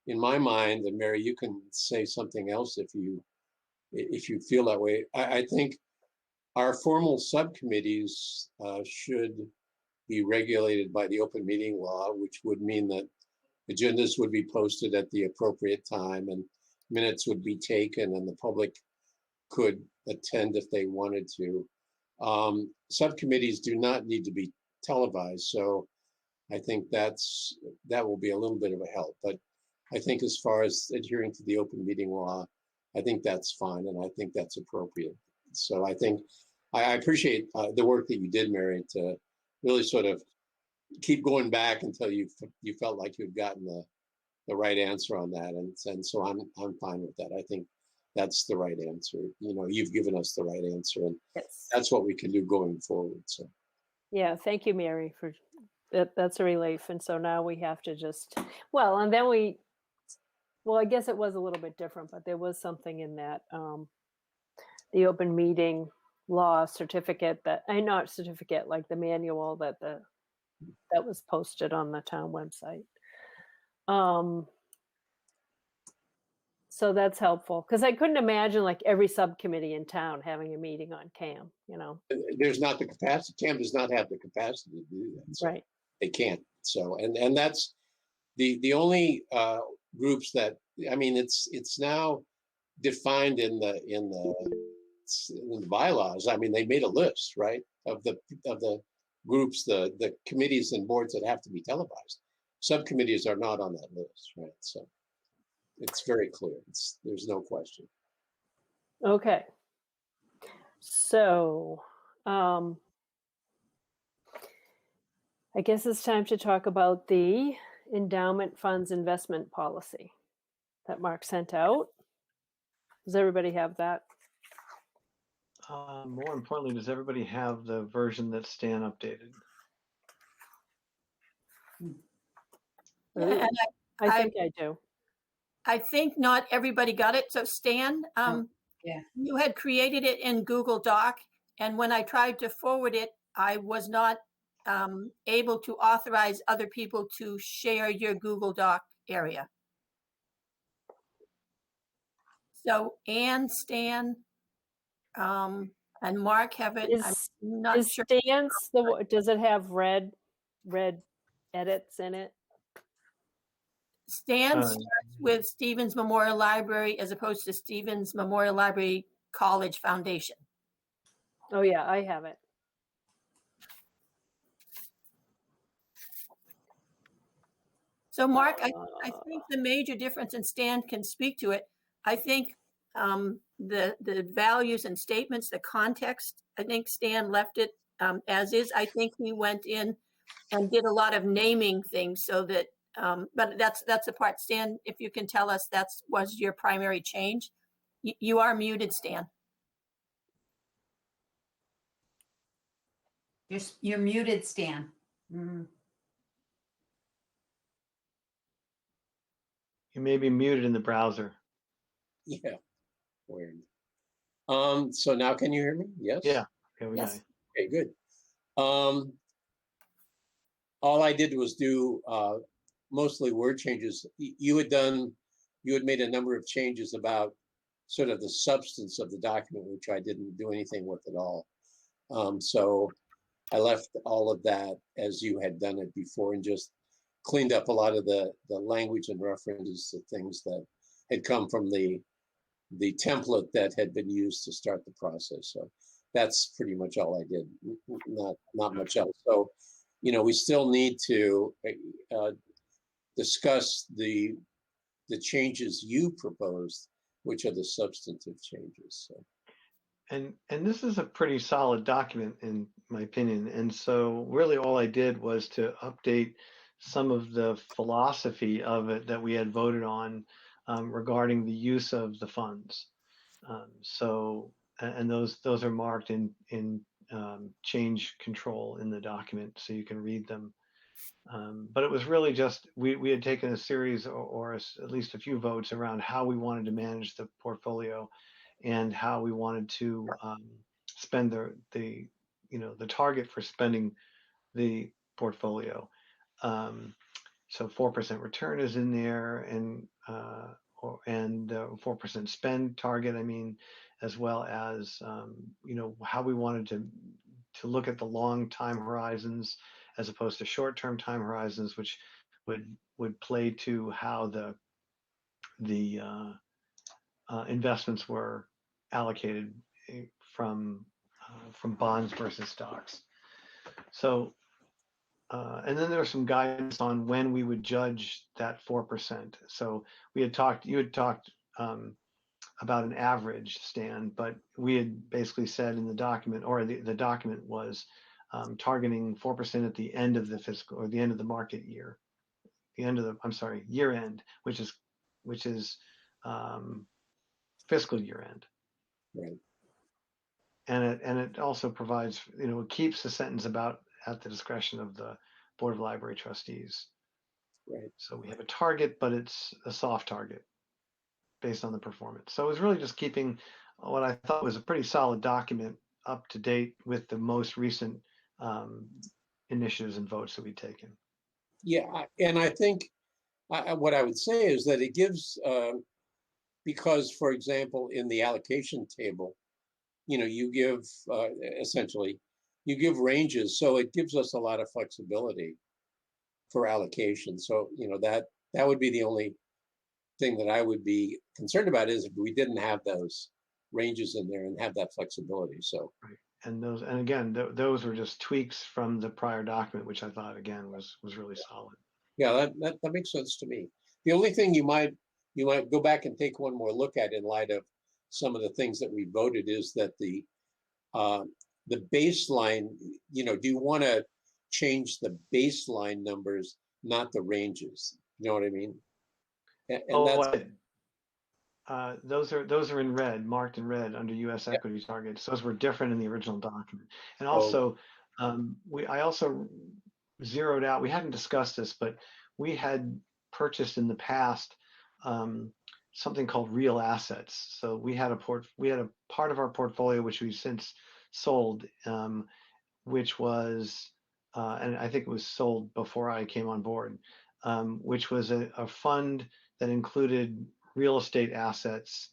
in my mind, and Mary, you can say something else if you feel that way. I think our formal subcommittees should be regulated by the open meeting law, which would mean that agendas would be posted at the appropriate time and minutes would be taken and the public could attend if they wanted to. Subcommittees do not need to be televised, so I think that will be a little bit of a help. But I think as far as adhering to the open meeting law, I think that's fine and I think that's appropriate. So I think I appreciate the work that you did, Mary, to really sort of keep going back until you felt like you'd gotten the right answer on that, and so I'm fine with that. I think that's the right answer. You've given us the right answer, and Yes. that's what we can do going forward. So Yeah, thank you, Mary, for that. That's a relief. And so now we have to just, and then I guess it was a little bit different, but there was something in that the open meeting law certificate like the manual that was posted on the town website. So that's helpful because I couldn't imagine like every subcommittee in town having a meeting on CAM, there's not the capacity. CAM does not have the capacity to do that. So right. they can't. So and that's the only groups that, I mean, it's now defined in the bylaws. I mean, they made a list, right, of the groups, the committees and boards that have to be televised. Subcommittees are not on that list, right? So it's very clear. There's no question. Okay. So, I guess it's time to talk about the endowment funds investment policy that Mark sent out. Does everybody have that? More importantly, does everybody have the version that Stan updated? Yeah, Ooh, and I think I do. I think not everybody got it. So Stan, yeah. you had created it in Google Doc, and when I tried to forward it, I was not able to authorize other people to share your Google Doc area. So Ann, Stan, and Mark have it. I'm not Is sure. Stan's does it have red edits in it? Stan starts with Stevens Memorial Library as opposed to Stevens Memorial Library College Foundation. Oh yeah, I have it. So Mark, I think the major difference, and Stan can speak to it, I think the values and statements, the context, I think Stan left it as is. I think he went in and did a lot of naming things so that, but that's the part, Stan, if you can tell us that was your primary change. You are muted, Stan. You're muted, Stan. Mm. You may be muted in the browser. Yeah, weird. So now can you hear me? Yes? Yeah, here we Yes. go. Okay, good. All I did was do mostly word changes. You had made a number of changes about sort of the substance of the document, which I didn't do anything with at all. So I left all of that as you had done it before and just cleaned up a lot of the language and references to things that had come from the template that had been used to start the process. So that's pretty much all I did, not much else. So, we still need to discuss the changes you proposed, which are the substantive changes. So. And this is a pretty solid document in my opinion. And so really all I did was to update some of the philosophy of it that we had voted on regarding the use of the funds. And those are marked in change control in the document, so you can read them. But it was really just, we had taken a series or at least a few votes around how we wanted to manage the portfolio and how we wanted to spend the target for spending the portfolio. So 4% return is in there, and 4% spend target. I mean, as well as how we wanted to look at the long time horizons as opposed to short term time horizons, which would play to how the investments were allocated from bonds versus stocks. So. And then there was some guidance on when we would judge that 4%. So you had talked about an average, Stan, but we had basically said in the document, or the document was targeting 4% at the end of the fiscal, or the end of the market year, year end, which is fiscal year end. Right. And it also provides, it keeps the sentence about at the discretion of the Board of Library Trustees. Right. So we have a target, but it's a soft target based on the performance. So it was really just keeping what I thought was a pretty solid document up to date with the most recent initiatives and votes that we've taken. Yeah, and I think what I would say is that it gives, because, for example, in the allocation table, you give essentially, you give ranges, so it gives us a lot of flexibility for allocation. So, that would be the only thing that I would be concerned about is if we didn't have those ranges in there and have that flexibility. So, right. and again, those were just tweaks from the prior document, which I thought again was really solid. Yeah, that makes sense to me. The only thing you might go back and take one more look at in light of some of the things that we voted is that the baseline, do you want to change the baseline numbers, not the ranges? You know what I mean? And that's those are in red, marked in red under U.S. yeah. equity targets. Those were different in the original document. And Oh, also, I also zeroed out. We hadn't discussed this, but we had purchased in the past something called real assets. So we had a part of our portfolio which we've since sold, which was, and I think it was sold before I came on board, which was a fund that included real estate assets,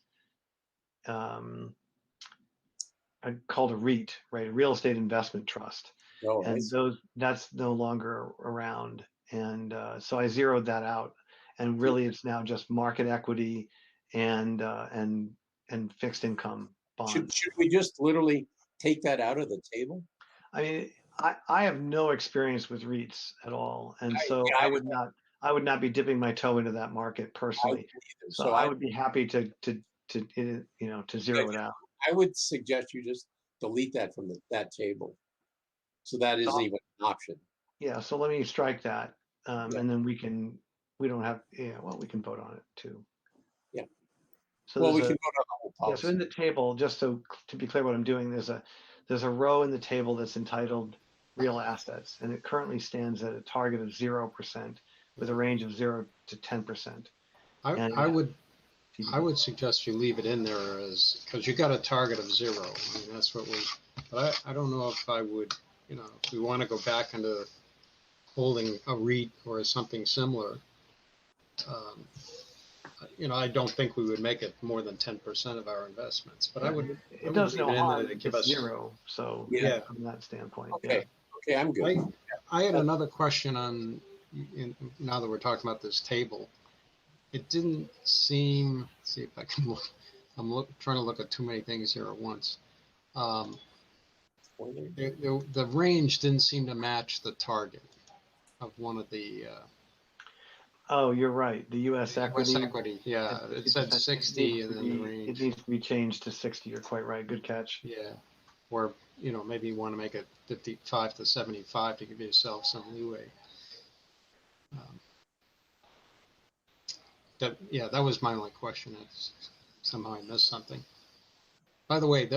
called a REIT, right? A real estate investment trust. no, And that's no longer around. And so I zeroed that out. And really, it's now just market equity and fixed income bonds. should we just literally take that out of the table? I mean, I have no experience with REITs at all, and so I would not be dipping my toe into that market personally. So I would be happy to zero it out. I would suggest you just delete that from that table. So that isn't even an option. Yeah. So let me strike that, and then we can vote on it too. Yeah. So well, we can vote on the whole policy. Yeah. So in the table, just to be clear, what I'm doing, there's a row in the table that's entitled real assets, and it currently stands at a target of 0% with a range of 0 to 10%. I would suggest you leave it in there because you got a target of 0. I mean, that's what but I don't know if I would, if we want to go back into holding a REIT or something similar. I don't think we would make it more than 10% of our investments, but it does no harm to give us 0. So yeah, from that standpoint. Okay. Yeah. Okay, I'm good. I had another question now that we're talking about this table. It didn't seem, let's see if I can look, trying to look at too many things here at once. The range didn't seem to match the target of one of the. Oh, you're right. The U.S. equity. U.S. equity, yeah. It said 60 and then the range. It needs to be changed to 60. You're quite right. Good catch. Yeah. Or, maybe you want to make it 55 to 75 to give yourself some leeway. That was my only question. Somehow I missed something. By the way,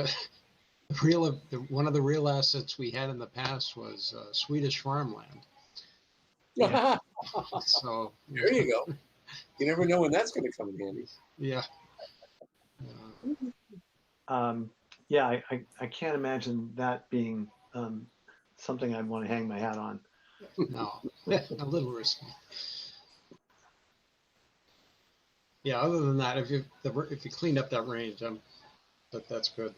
one of the real assets we had in the past was Swedish farmland. Yeah. So there you go. You never know when that's going to come in handy. Yeah. I can't imagine that being something I'd want to hang my hat on. No, a little risky. Yeah. Other than that, if you cleaned up that range, that's good.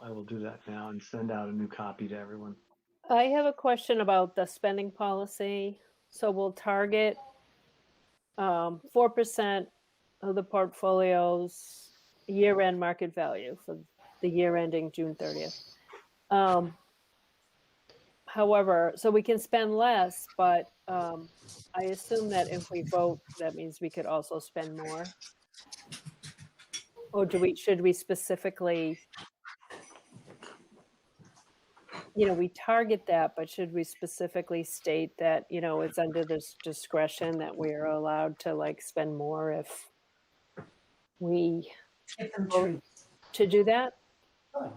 I will do that now and send out a new copy to everyone. I have a question about the spending policy. So we'll target 4% of the portfolio's year-end market value for the year ending June 30th. However, so we can spend less, but I assume that if we vote, that means we could also spend more. Or should we specifically, we target that, but should we specifically state that, it's under this discretion that we are allowed to spend more if we vote to do that?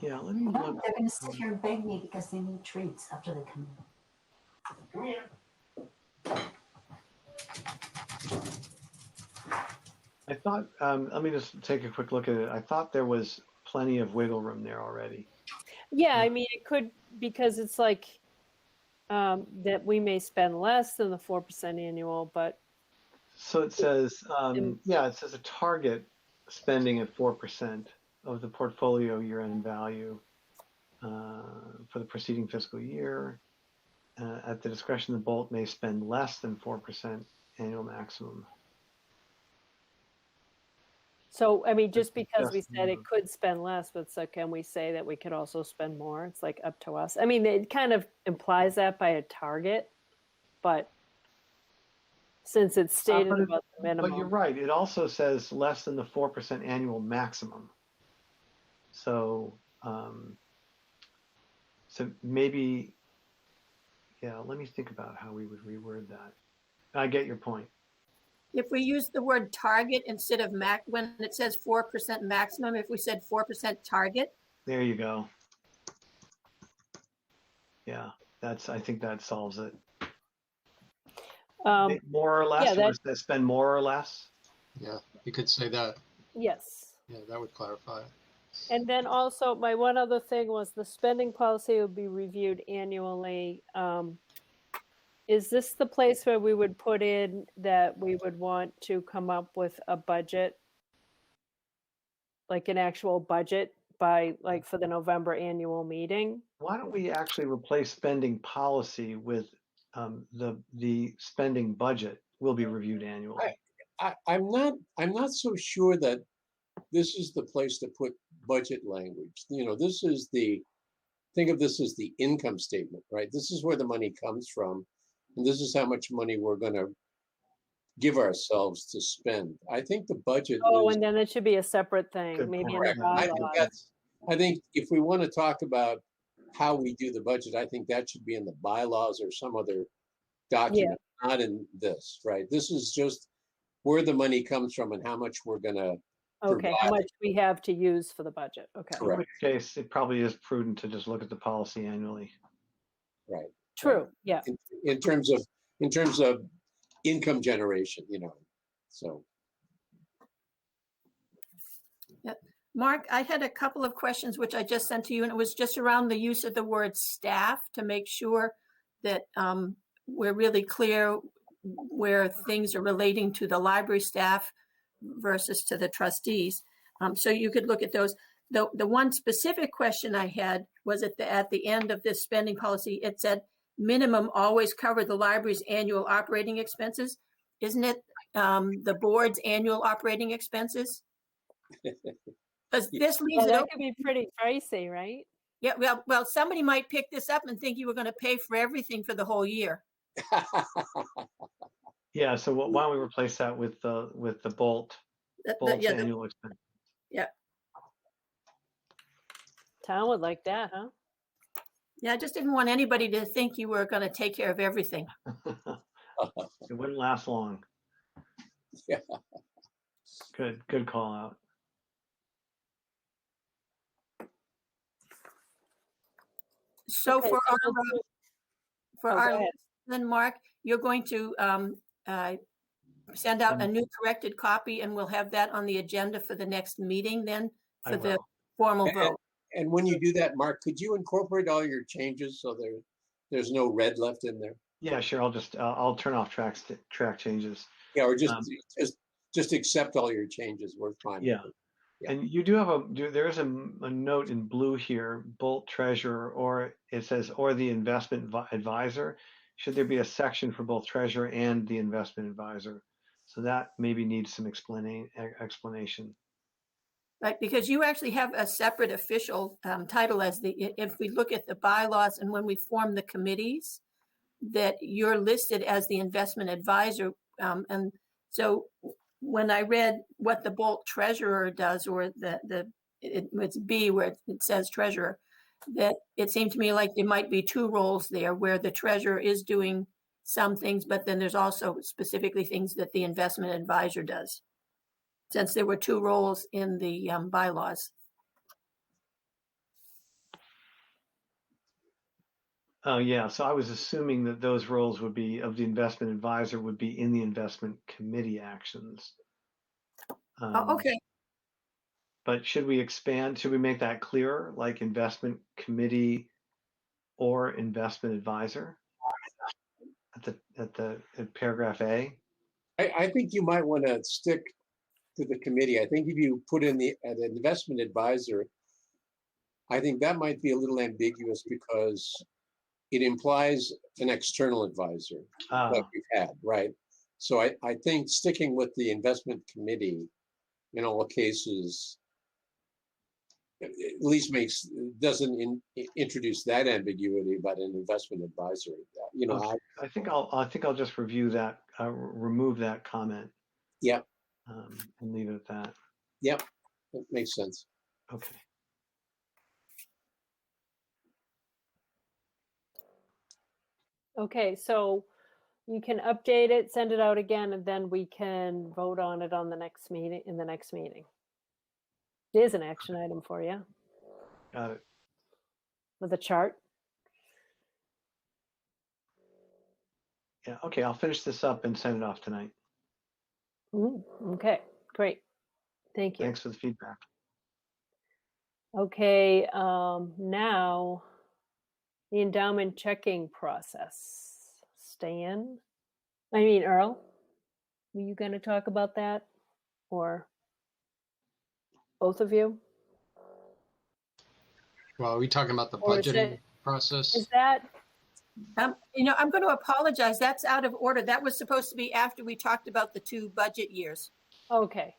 Yeah, let me No, look. they're going to sit here and beg me because they need treats after they come in. Come here. I thought, let me just take a quick look at it. I thought there was plenty of wiggle room there already. Yeah, I mean, it could, because it's that we may spend less than the 4% annual, but. So it says, it says a target spending at 4% of the portfolio year-end value for the preceding fiscal year. At the discretion of the board may spend less than 4% annual maximum. So, I mean, just because we Just said it could spend less, but so can we say that we could also spend more? It's like up to us. I mean, it kind of implies that by a target, but since it's stated about the But you're minimum. right. It also says less than the 4% annual maximum. So, so maybe, yeah, let me think about how we would reword that. I get your point. If we use the word target instead of when it says 4% maximum, if we said 4% target. There you go. Yeah, I think that solves it. More or less, you want to spend more or less? Yeah, you could say that. Yes. Yeah, that would clarify it. And then also, my one other thing was the spending policy would be reviewed annually. Is this the place where we would put in that we would want to come up with a budget, like an actual budget by for the November annual meeting? Why don't we actually replace spending policy with the spending budget will be reviewed annually? I'm not so sure that this is the place to put budget language. You know, think of this as the income statement, right? This is where the money comes from, and this is how much money we're going to give ourselves to spend. I think the budget is And then it should be a separate thing, Good maybe point. in the correct. bylaws. I think if we want to talk about how we do the budget, I think that should be in the bylaws or some other document, not in this, right? This is just where the money comes from and how much we're going to Okay, how much we have to use for the budget. Okay. In which case, it probably is prudent to just look at the policy annually. Right. True. Yeah. In terms of income generation, you know, so. Yeah. Mark, I had a couple of questions which I just sent to you, and it was just around the use of the word staff to make sure that we're really clear where things are relating to the library staff versus to the trustees. So you could look at those. The one specific question I had was at the end of this spending policy, it said minimum always cover the library's annual operating expenses. Isn't it the board's annual operating expenses? Because this leaves it that open. could be pretty pricey, right? Yeah, well, somebody might pick this up and think you were going to pay for everything for the whole year. Yeah, so why don't we replace that with the Bolt's annual expense? Yeah. Town would like that, huh? Yeah, I just didn't want anybody to think you were going to take care of everything. It wouldn't last long. Yeah. Good call out. So Okay, for go our ahead. then Mark, you're going to send out a new corrected copy, and we'll have that on the agenda for the next meeting then for the formal vote. And when you do that, Mark, could you incorporate all your changes so there's no red left in there? Yeah, sure. I'll turn off track changes. Yeah, or just accept all your changes. We're fine. Yeah. And you do have there is a note in blue here, Bolt treasurer, or it says, or the investment advisor. Should there be a section for both treasurer and the investment advisor? So that maybe needs some explanation. Right, because you actually have a separate official title if we look at the bylaws and when we form the committees, that you're listed as the investment advisor. And so when I read what the Bolt treasurer does, or it's B where it says treasurer, that it seemed to me like there might be two roles there where the treasurer is doing some things, but then there's also specifically things that the investment advisor does, since there were two roles in the bylaws. Oh, yeah. So I was assuming that those roles would be of the investment advisor would be in the investment committee actions. Okay. But should we make that clearer, like investment committee or investment advisor at paragraph A? I think you might want to stick to the committee. I think if you put in an investment advisor, I think that might be a little ambiguous because it implies an external advisor like we've had, right? So I think sticking with the investment committee in all cases, at least doesn't introduce that ambiguity about an investment advisory. Okay. I think I'll just review that, remove that comment. Yep. And leave it at that. Yep, that makes sense. Okay. Okay, so you can update it, send it out again, and then we can vote on it on the next meeting, in the next meeting. There's an action item for you Got it. with a chart. Yeah. Okay. I'll finish this up and send it off tonight. Okay, great. Thank you. Thanks for the feedback. Okay, now the endowment checking process. Earl, were you going to talk about that, or both of you? Well, are we talking about the Or is budgeting it- process? Is that, I'm going to apologize. That's out of order. That was supposed to be after we talked about the 2 budget years. okay.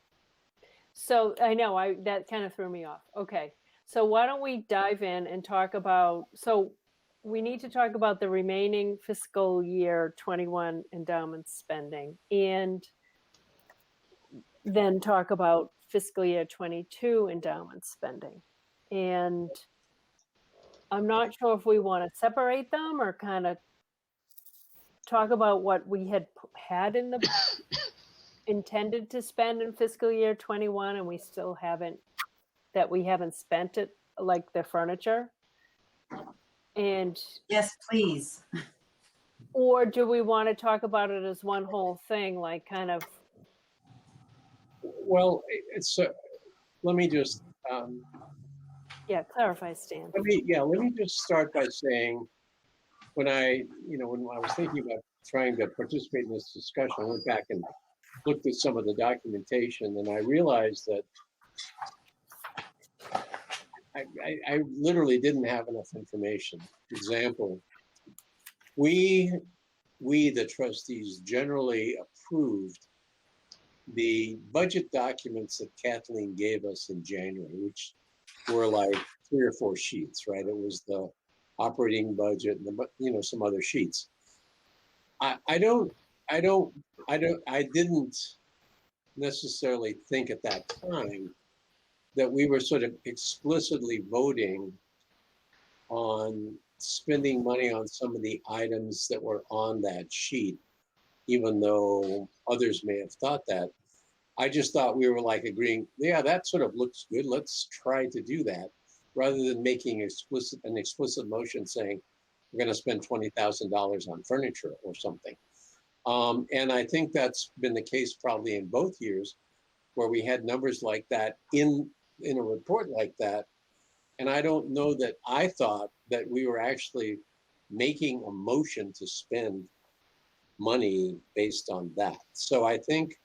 So I know that kind of threw me off. Okay. So why don't we dive in and talk about, so we need to talk about the remaining fiscal year 21 endowment spending, and then talk about fiscal year 22 endowment spending. And I'm not sure if we want to separate them or kind of talk about what we had in the intended to spend in fiscal year 21 and we haven't spent it, like the furniture. And Yes, please. or do we want to talk about it as one whole thing, like kind of? Well, let me just Clarify, Stan. let me just start by saying, when I was thinking about trying to participate in this discussion, I went back and looked at some of the documentation, and I realized that I literally didn't have enough information. For example, we the trustees generally approved the budget documents that Kathleen gave us in January, which were like 3 or 4 sheets, right? It was the operating budget and some other sheets. I didn't necessarily think at that time that we were sort of explicitly voting on spending money on some of the items that were on that sheet, even though others may have thought that. I just thought we were like agreeing, yeah, that sort of looks good. Let's try to do that, rather than making an explicit motion saying we're going to spend $20,000 on furniture or something. And I think that's been the case probably in both years, where we had numbers like that in a report like that. And I don't know that I thought that we were actually making a motion to spend money based on that. So I think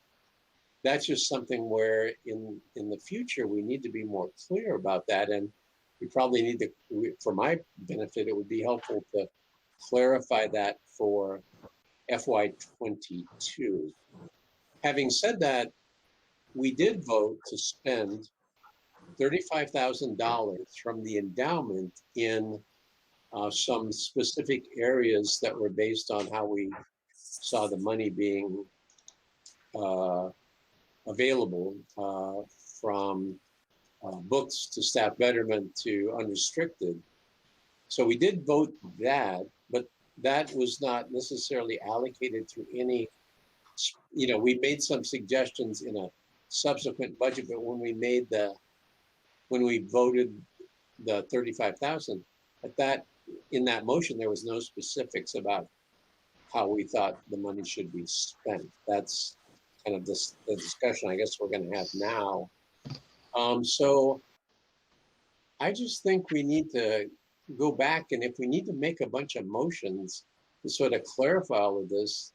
that's just something where in the future, we need to be more clear about that. And we probably need to, for my benefit, it would be helpful to clarify that for FY22. Having said that, we did vote to spend $35,000 from the endowment in some specific areas that were based on how we saw the money being available, from books to staff betterment to unrestricted. So we did vote that, but that was not necessarily allocated to any, we made some suggestions in a subsequent budget, but when we voted the 35,000, in that motion, there was no specifics about how we thought the money should be spent. That's kind of the discussion I guess we're going to have now. So I just think we need to go back, and if we need to make a bunch of motions to sort of clarify all of this,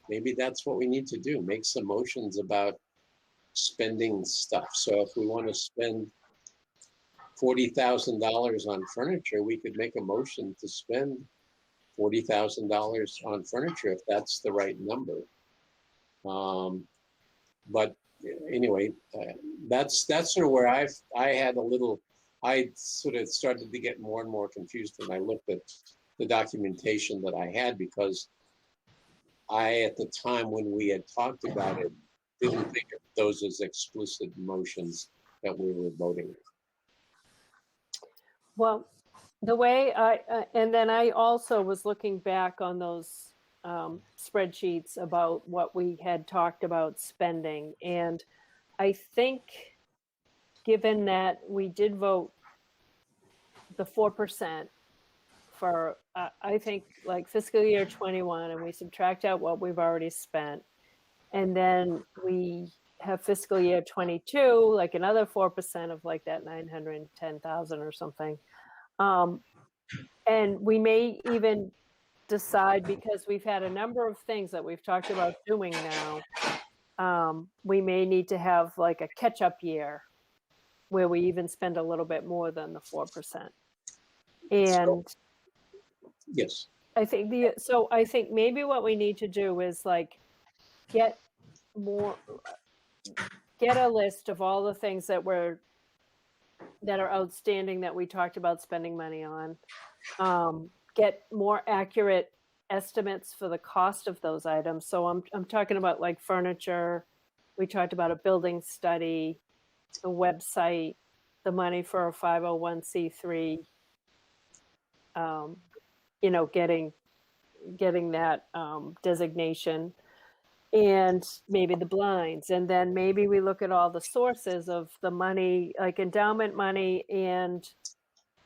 maybe that's what we need to do, make some motions about spending stuff. So if we want to spend $40,000 on furniture, we could make a motion to spend $40,000 on furniture if that's the right number. But anyway, that's sort of where I sort of started to get more and more confused when I looked at the documentation that I had, because I, at the time when we had talked about it, didn't think of those as explicit motions that we were voting. Well, the way and then I also was looking back on those spreadsheets about what we had talked about spending. And I think, given that we did vote the 4% for, I think, like fiscal year 21, and we subtract out what we've already spent, and then we have fiscal year 22, like another 4% of like that 910,000 or something. And we may even decide, because we've had a number of things that we've talked about doing now, we may need to have like a catch-up year where we even spend a little bit more than the 4%. And Yes. I think I think maybe what we need to do is like get a list of all the things that are outstanding that we talked about spending money on. Get more accurate estimates for the cost of those items. So I'm talking about like furniture. We talked about a building study, the website, the money for a 501c3. Getting that designation, and maybe the blinds, and then maybe we look at all the sources of the money, like endowment money, and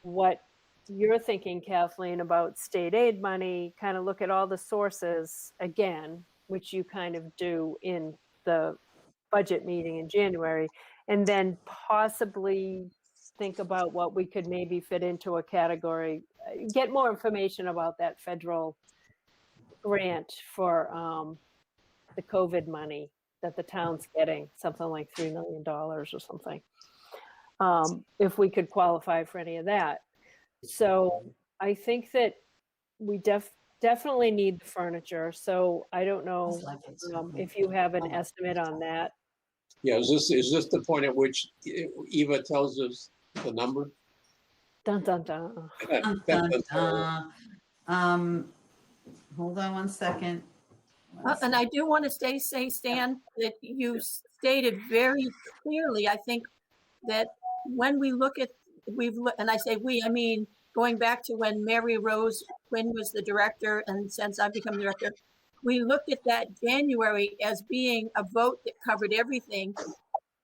what you're thinking, Kathleen, about state aid money. Kind of look at all the sources again, which you kind of do in the budget meeting in January, and then possibly think about what we could maybe fit into a category. Get more information about that federal grant for the COVID money that the town's getting, something like $3 million or something, if we could qualify for any of that. So I think that we definitely need the furniture. So I don't know if you have an estimate on that. Yeah, is this the point at which Eva tells us the number? Dun, dun, dun. Dun, dun, dun. Hold on one second. And I do want to say, Stan, that you stated very clearly, I think, that when we look at, and I say we, I mean, going back to when Mary Rose Quinn was the director, and since I've become the director, we looked at that January as being a vote that covered everything.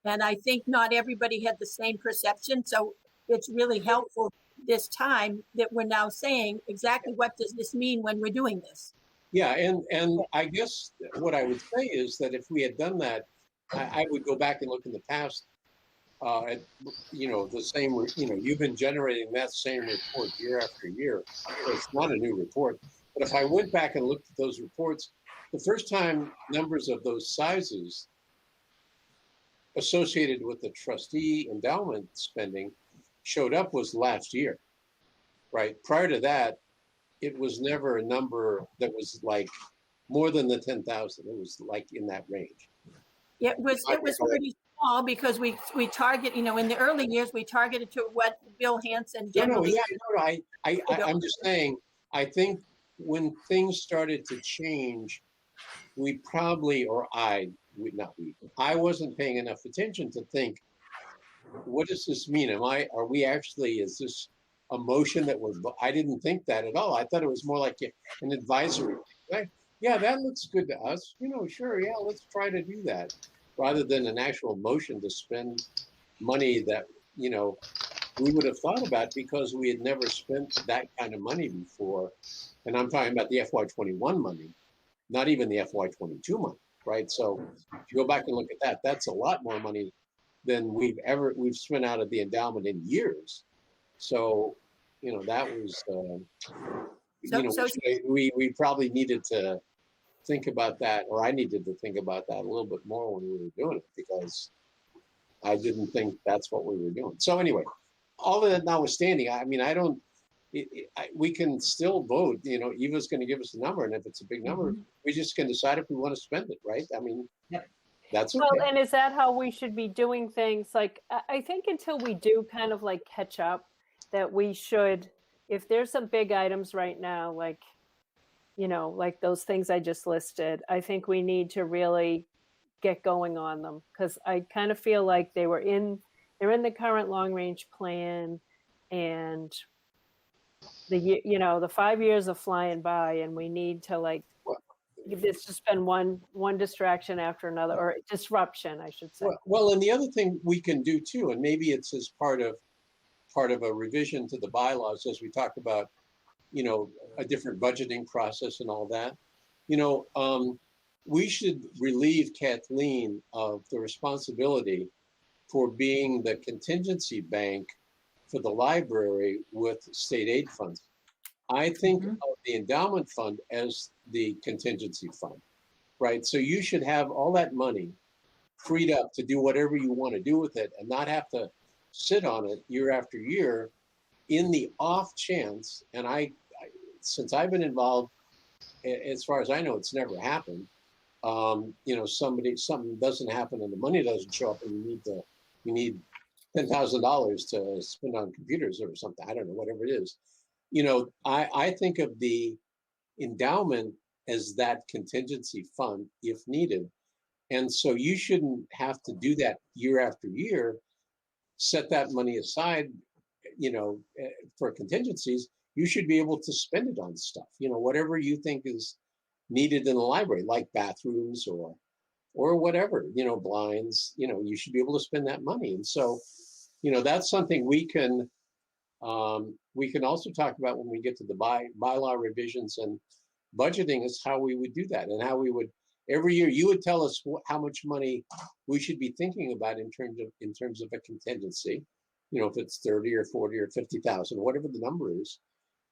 And I think not everybody had the same perception. So it's really helpful this time that we're now saying exactly what does this mean when we're doing this. Yeah, and I guess what I would say is that if we had done that, I would go back and look in the past at, the same, you've been generating that same report year after year. So it's not a new report. But if I went back and looked at those reports, the first time numbers of those sizes associated with the trustee endowment spending showed up was last year, right? Prior to that, it was never a number that was like more than the 10,000. It was like in that range. It was pretty small because we target, in the early years, we targeted to what Bill Hansen generally. I'm just saying, I think when things started to change, we probably, or I wasn't paying enough attention to think, what does this mean? Is this a motion that I didn't think that at all. I thought it was more like an advisory. Right? Yeah, that looks good to us. Sure, yeah, let's try to do that. Rather than an actual motion to spend money that, we would have thought about because we had never spent that kind of money before. And I'm talking about the FY21 money, not even the FY22 money, right? So if you go back and look at that, that's a lot more money than we've spent out of the endowment in years. So, that was, we probably needed to think about that, or I needed to think about that a little bit more when we were doing it, because I didn't think that's what we were doing. So anyway, all of that notwithstanding, we can still vote. Eva's going to give us a number, and if it's a big number, we just can decide if we want to spend it, right? I mean, yep. That's Well, okay. and is that how we should be doing things? Like, I think until we do kind of like catch up, that we should, if there's some big items right now, like, you know, like those things I just listed, I think we need to really get going on them, because I kind of feel like they're in the current long range plan, and the 5 years are flying by, and we need to like, Well, it's just been one distraction after another, or disruption, I should say. well, and the other thing we can do too, and maybe it's as part of a revision to the bylaws, as we talk about, a different budgeting process and all that. We should relieve Kathleen of the responsibility for being the contingency bank for the library with state aid funds. I think of the endowment fund as the contingency fund, right? So you should have all that money freed up to do whatever you want to do with it and not have to sit on it year after year in the off chance. And since I've been involved, as far as I know, it's never happened. Something doesn't happen and the money doesn't show up, and you need $10,000 to spend on computers or something. I don't know, whatever it is. I think of the endowment as that contingency fund if needed. And so you shouldn't have to do that year after year, set that money aside, for contingencies. You should be able to spend it on stuff, whatever you think is needed in the library, like bathrooms or whatever, blinds, you should be able to spend that money. And so, that's something we can also talk about when we get to the bylaw revisions and budgeting, is how we would do that, and how we would, every year you would tell us how much money we should be thinking about in terms of a contingency, if it's 30 or 40 or 50,000, whatever the number is.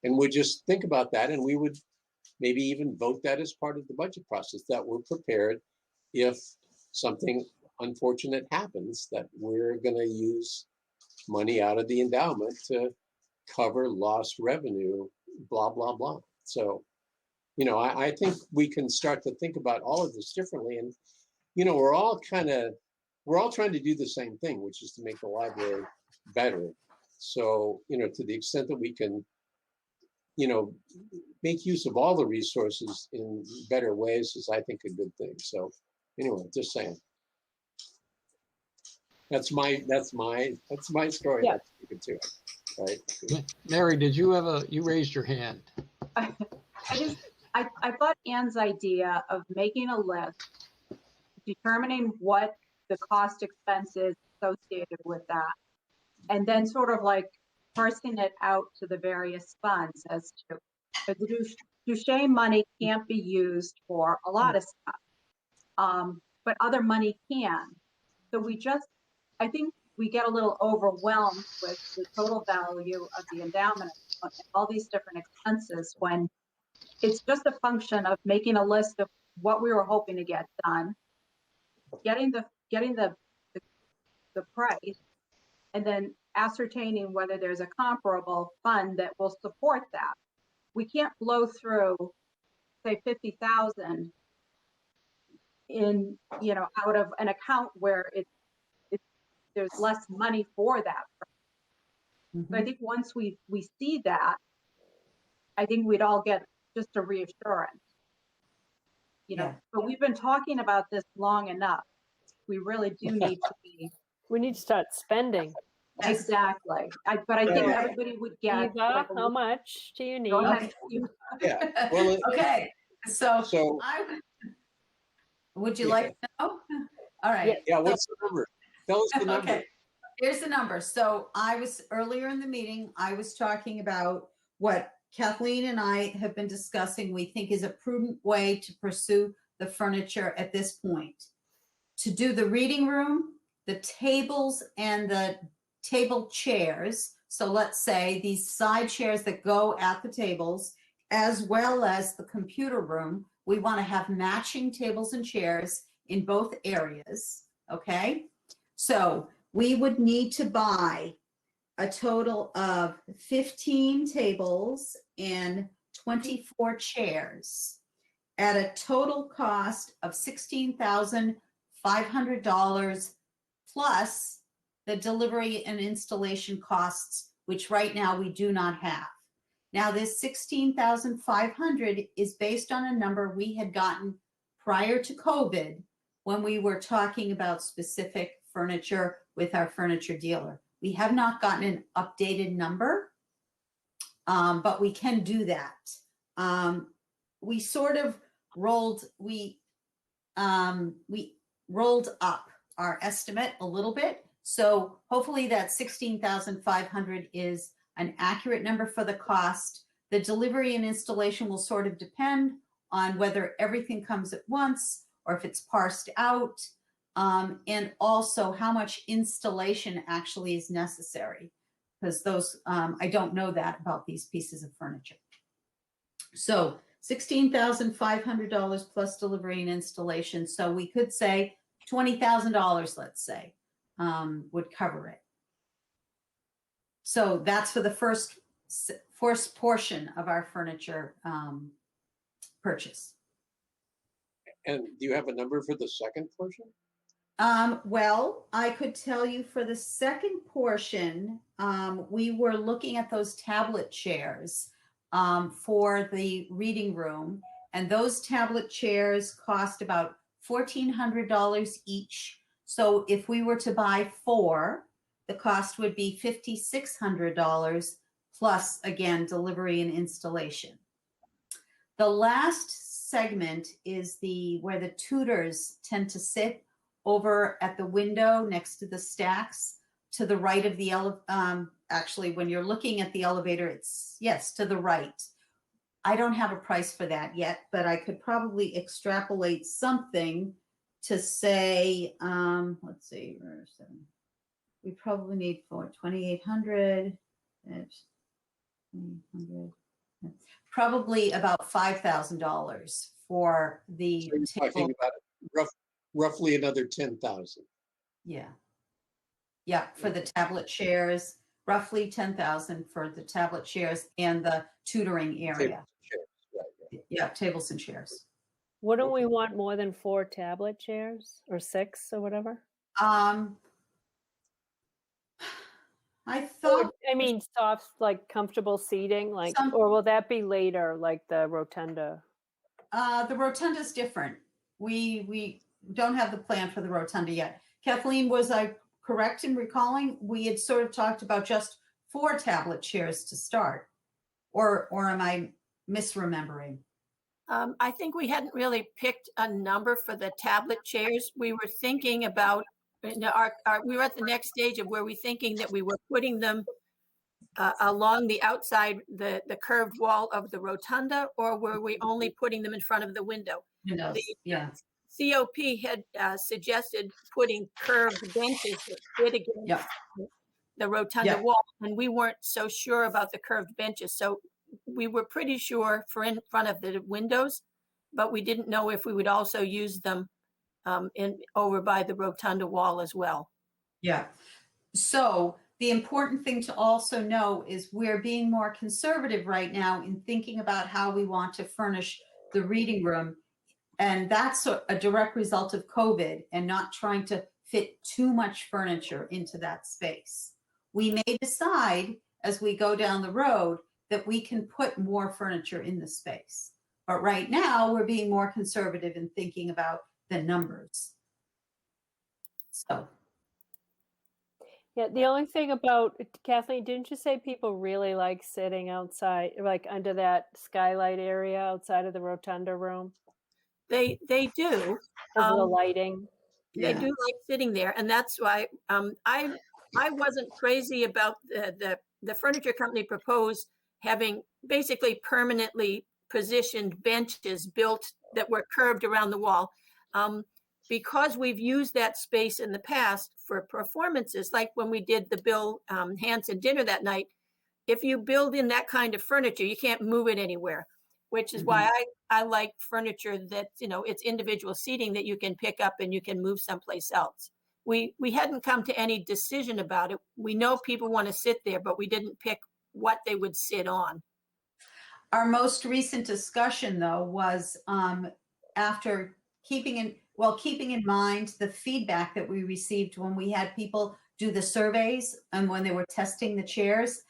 And we'd just think about that, and we would maybe even vote that as part of the budget process, that we're prepared if something unfortunate happens, that we're going to use money out of the endowment to cover lost revenue, blah, blah, blah. So, I think we can start to think about all of this differently. And, we're all trying to do the same thing, which is to make the library better. So, to the extent that we can, make use of all the resources in better ways is, I think, a good thing. So anyway, just saying. That's my story. Yeah. You can do it, right? Mary, you raised your hand. I thought Ann's idea of making a list, determining what the cost expense is associated with that, and then sort of like parsing it out to the various funds as to, the Duchesne money can't be used for a lot of stuff, but other money can. So I think we get a little overwhelmed with the total value of the endowment and all these different expenses, when it's just a function of making a list of what we were hoping to get done, getting the price, and then ascertaining whether there's a comparable fund that will support that. We can't blow through, say, 50,000 in, out of an account where there's less money for that. So I think once we see that, I think we'd all get just a reassurance. But we've been talking about this long enough. We really do need to be. We need to start spending. Exactly. But I think everybody would get. Eva, how much do you need? Go ahead. Yeah. Well, Okay, so would you like to know? All right. Yeah. What's the number? Tell us the number. Okay, here's the number. So earlier in the meeting, I was talking about what Kathleen and I have been discussing, we think is a prudent way to pursue the furniture at this point. To do the reading room, the tables and the table chairs. So let's say these side chairs that go at the tables, as well as the computer room, we want to have matching tables and chairs in both areas. Okay. So we would need to buy a total of 15 tables and 24 chairs at a total cost of $16,500. $500 plus the delivery and installation costs, which right now we do not have. Now this 16,500 is based on a number we had gotten prior to COVID when we were talking about specific furniture with our furniture dealer. We have not gotten an updated number, but we can do that. We sort of rolled up our estimate a little bit. So hopefully that 16,500 is an accurate number for the cost. The delivery and installation will sort of depend on whether everything comes at once or if it's parsed out, and also how much installation actually is necessary, because those, I don't know that about these pieces of furniture. So $16,500 plus delivery and installation. So we could say $20,000, let's say, would cover it. So that's for the first portion of our furniture purchase. And do you have a number for the second portion? Well, I could tell you for the second portion, we were looking at those tablet chairs for the reading room, and those tablet chairs cost about $1,400 each. So if we were to buy 4, the cost would be $5,600 plus, again, delivery and installation. The last segment is where the tutors tend to sit over at the window next to the stacks to the right of the actually, when you're looking at the elevator, it's, yes, to the right. I don't have a price for that yet, but I could probably extrapolate something to say, let's see, we probably need for 2,800, probably about $5,000 for the So you're talking about roughly another 10,000. Yeah. Yeah, for the tablet chairs, roughly 10,000 for the tablet chairs and the tutoring area. Chairs, right. Yeah, tables and chairs. Wouldn't we want more than 4 tablet chairs or 6 or whatever? I thought, I mean, soft, like comfortable seating, like, Some- or will that be later, like the rotunda? the rotunda's different. We don't have the plan for the rotunda yet. Kathleen, was I correct in recalling we had sort of talked about just 4 tablet chairs to start, or am I misremembering? I think we hadn't really picked a number for the tablet chairs. We were thinking about, we were at the next stage of where we're thinking that we were putting them along the outside, the curved wall of the rotunda, or were we only putting them in front of the window? Windows, yeah. COP had suggested putting curved benches that fit against the rotunda wall, and we weren't so sure about the curved benches. So we were pretty sure for in front of the windows, but we didn't know if we would also use them over by the rotunda wall as well. Yeah. So the important thing to also know is we're being more conservative right now in thinking about how we want to furnish the reading room. And that's a direct result of COVID and not trying to fit too much furniture into that space. We may decide as we go down the road that we can put more furniture in the space. But right now we're being more conservative in thinking about the numbers. So. Yeah, the only thing about, Kathleen, didn't you say people really like sitting outside, like under that skylight area outside of the rotunda room? They do. Because of the lighting. They do like sitting there, and that's why I wasn't crazy about the furniture company proposed having basically permanently positioned benches built that were curved around the wall. Because we've used that space in the past for performances, like when we did the Bill Hansen dinner that night, if you build in that kind of furniture, you can't move it anywhere, which is why I like furniture that, it's individual seating that you can pick up and you can move someplace else. We hadn't come to any decision about it. We know people want to sit there, but we didn't pick what they would sit on. Our most recent discussion, though, was after keeping in, Well, keeping in mind the feedback that we received when we had people do the surveys and when they were testing the chairs.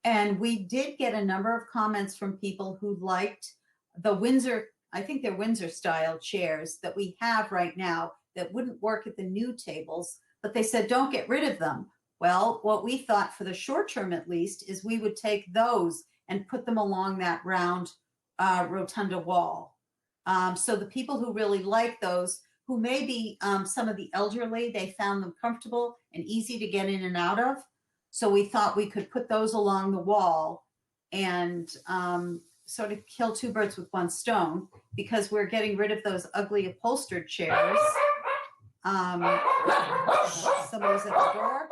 And we did get a number of comments from people who liked the Windsor, I think they're Windsor style chairs that we have right now that wouldn't work at the new tables, but they said, don't get rid of them. Well, what we thought for the short term at least is we would take those and put them along that round rotunda wall. So the people who really like those, who may be some of the elderly, they found them comfortable and easy to get in and out of. So we thought we could put those along the wall and sort of kill two birds with one stone, because we're getting rid of those ugly upholstered chairs. Somebody's at the door.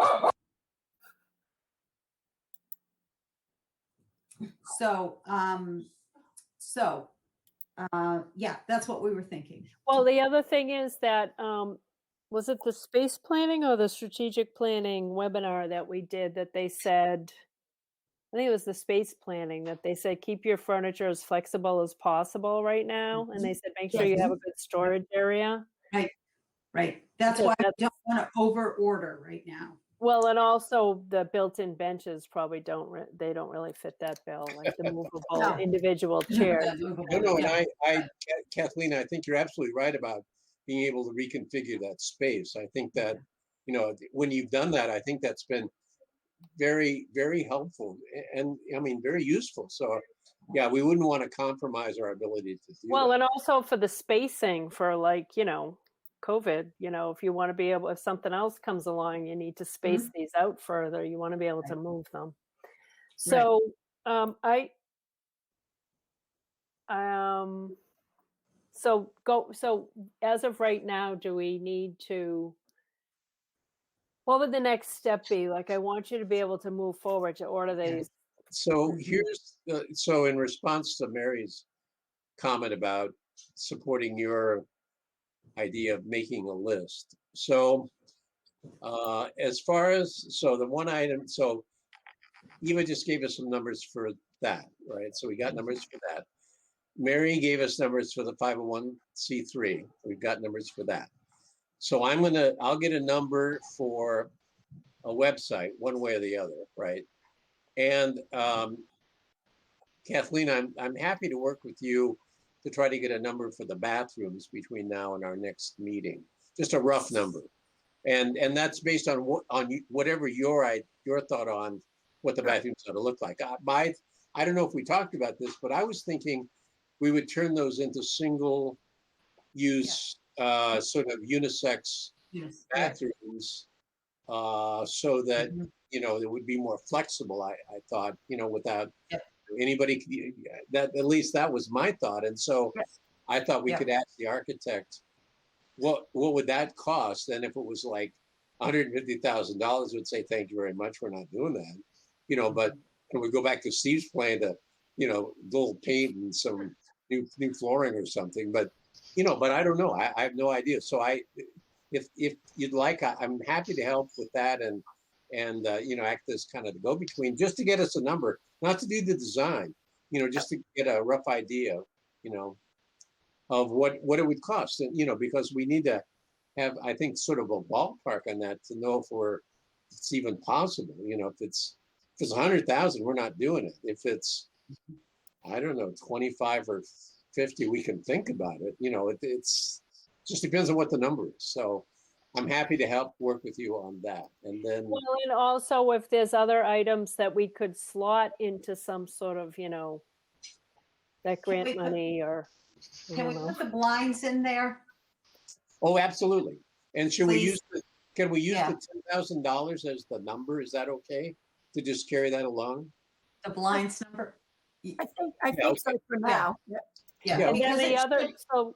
Yeah, that's what we were thinking. Well, the other thing is that, was it the space planning or the strategic planning webinar that we did that they said, I think it was the space planning, that they said, keep your furniture as flexible as possible right now. And they said, make sure you have a good storage area. Right. That's Because why I don't want to over order right now. Well, and also the built-in benches probably don't really fit that bill, like the movable No. individual chairs. No, and Kathleen, I think you're absolutely right about being able to reconfigure that space. I think that, when you've done that, I think that's been very, very helpful and I mean, very useful. So yeah, we wouldn't want to compromise our ability to do Well, that. and also for the spacing for COVID, if you want to be able, if something else comes along, you need to space these out further. You want to be able to move them. So, so as of right now, do we need to, what would the next step be? Like, I want you to be able to move forward to order these. So so in response to Mary's comment about supporting your idea of making a list. So as far as, the one item, so Eva just gave us some numbers for that, right? So we got numbers for that. Mary gave us numbers for the 501c3. We've got numbers for that. So I'll get a number for a website one way or the other, right? And Kathleen, I'm happy to work with you to try to get a number for the bathrooms between now and our next meeting, just a rough number. And that's based on whatever your thought on what the bathrooms ought to look like. I don't know if we talked about this, but I was thinking we would turn those into single use sort of unisex bathrooms so that it would be more flexible. I thought, without anybody, that at least that was my thought. And so I thought we could ask the architect, what would that cost? And if it was like $150,000, we'd say, thank you very much, we're not doing that. But can we go back to Steve's plan to, little paint and some new flooring or something? But I don't know. I have no idea. So if you'd like, I'm happy to help with that and act as kind of the go-between, just to get us a number, not to do the design, just to get a rough idea, of what it would cost. And, because we need to have, I think, sort of a ballpark on that to know if it's even possible. If it's 100,000, we're not doing it. If it's, I don't know, 25 or 50, we can think about it. It's just depends on what the number is. So I'm happy to help work with you on that. And then, Well, and also if there's other items that we could slot into some sort of, that grant money or. Can we put the blinds in there? oh, absolutely. And should Please. can we use the $10,000 as the number? Is that okay to just carry that along? The blinds number? I think so for now. Yeah. Yeah. And then the other,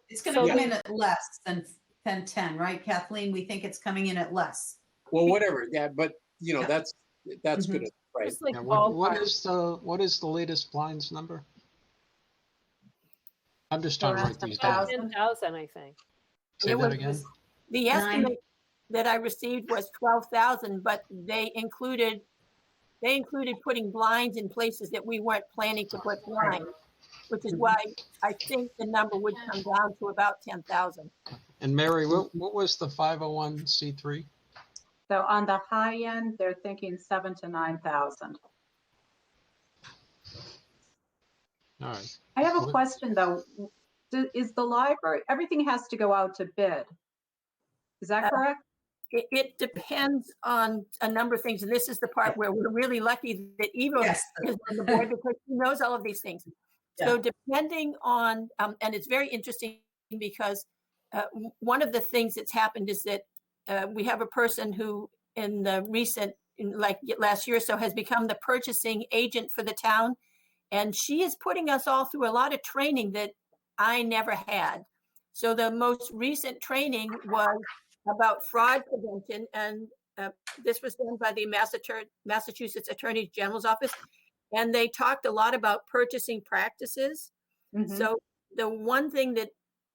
It's going to come in at less than 10, right, Kathleen? We think it's coming in at less. Well, whatever. Yeah, but that's good, right? just like Yeah, ballpark. what is the latest blinds number? I'm just trying to write these down. 10,000, I think. Say It that was- again. The estimate that I received was 12,000, but they included putting blinds in places that we weren't planning to put blinds. which is why I think the number would come down to about 10,000. And Mary, what was the 501c3? So on the high end, they're thinking 7,000 to 9,000. All right. I have a question though. Is the library, everything has to go out to bid? Is that correct? It depends on a number of things, and this is the part where we're really lucky that Eva Yes. is on the board because she knows all of these things. So depending on, and it's very interesting because one of the things that's happened is that we have a person who in the recent, like last year or so, has become the purchasing agent for the town. And she is putting us all through a lot of training that I never had. So the most recent training was about fraud prevention. And this was done by the Massachusetts Attorney General's office. And they talked a lot about purchasing practices. Mhm. So the one thing that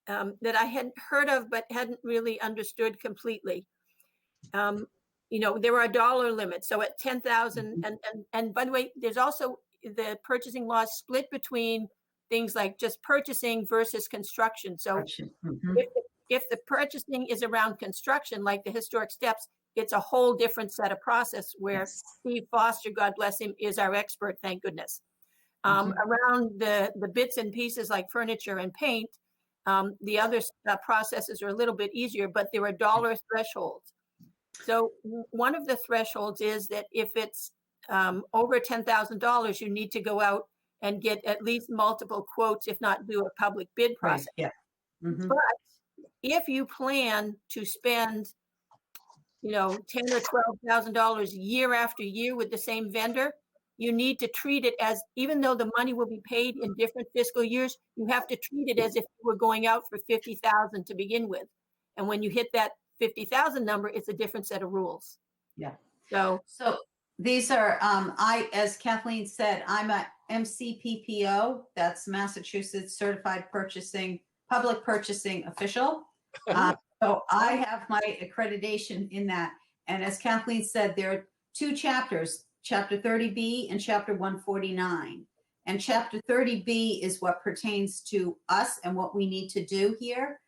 that I hadn't heard of, but hadn't really understood completely, there are dollar limits. So at 10,000, and by the way, there's also the purchasing laws split between things like just purchasing versus construction. So if the purchasing is around construction, like the historic steps, it's a whole different set of process where Steve Foster, God bless him, is our expert, thank goodness. Around the bits and pieces like furniture and paint, the other processes are a little bit easier, but there are dollar thresholds. So one of the thresholds is that if it's over $10,000, you need to go out and get at least multiple quotes, if not do a public bid process. But if you plan to spend, $10,000 or $12,000 year after year with the same vendor, you need to treat it as, even though the money will be paid in different fiscal years, you have to treat it as if you were going out for $50,000 to begin with. And when you hit that 50,000 number, it's a different set of rules. Yeah. So these are, as Kathleen said, I'm a MCPPO, that's Massachusetts Certified Public Purchasing Official. So I have my accreditation in that. And as Kathleen said, there are two chapters, Chapter 30B and Chapter 149. And Chapter 30B is what pertains to us and what we need to do here.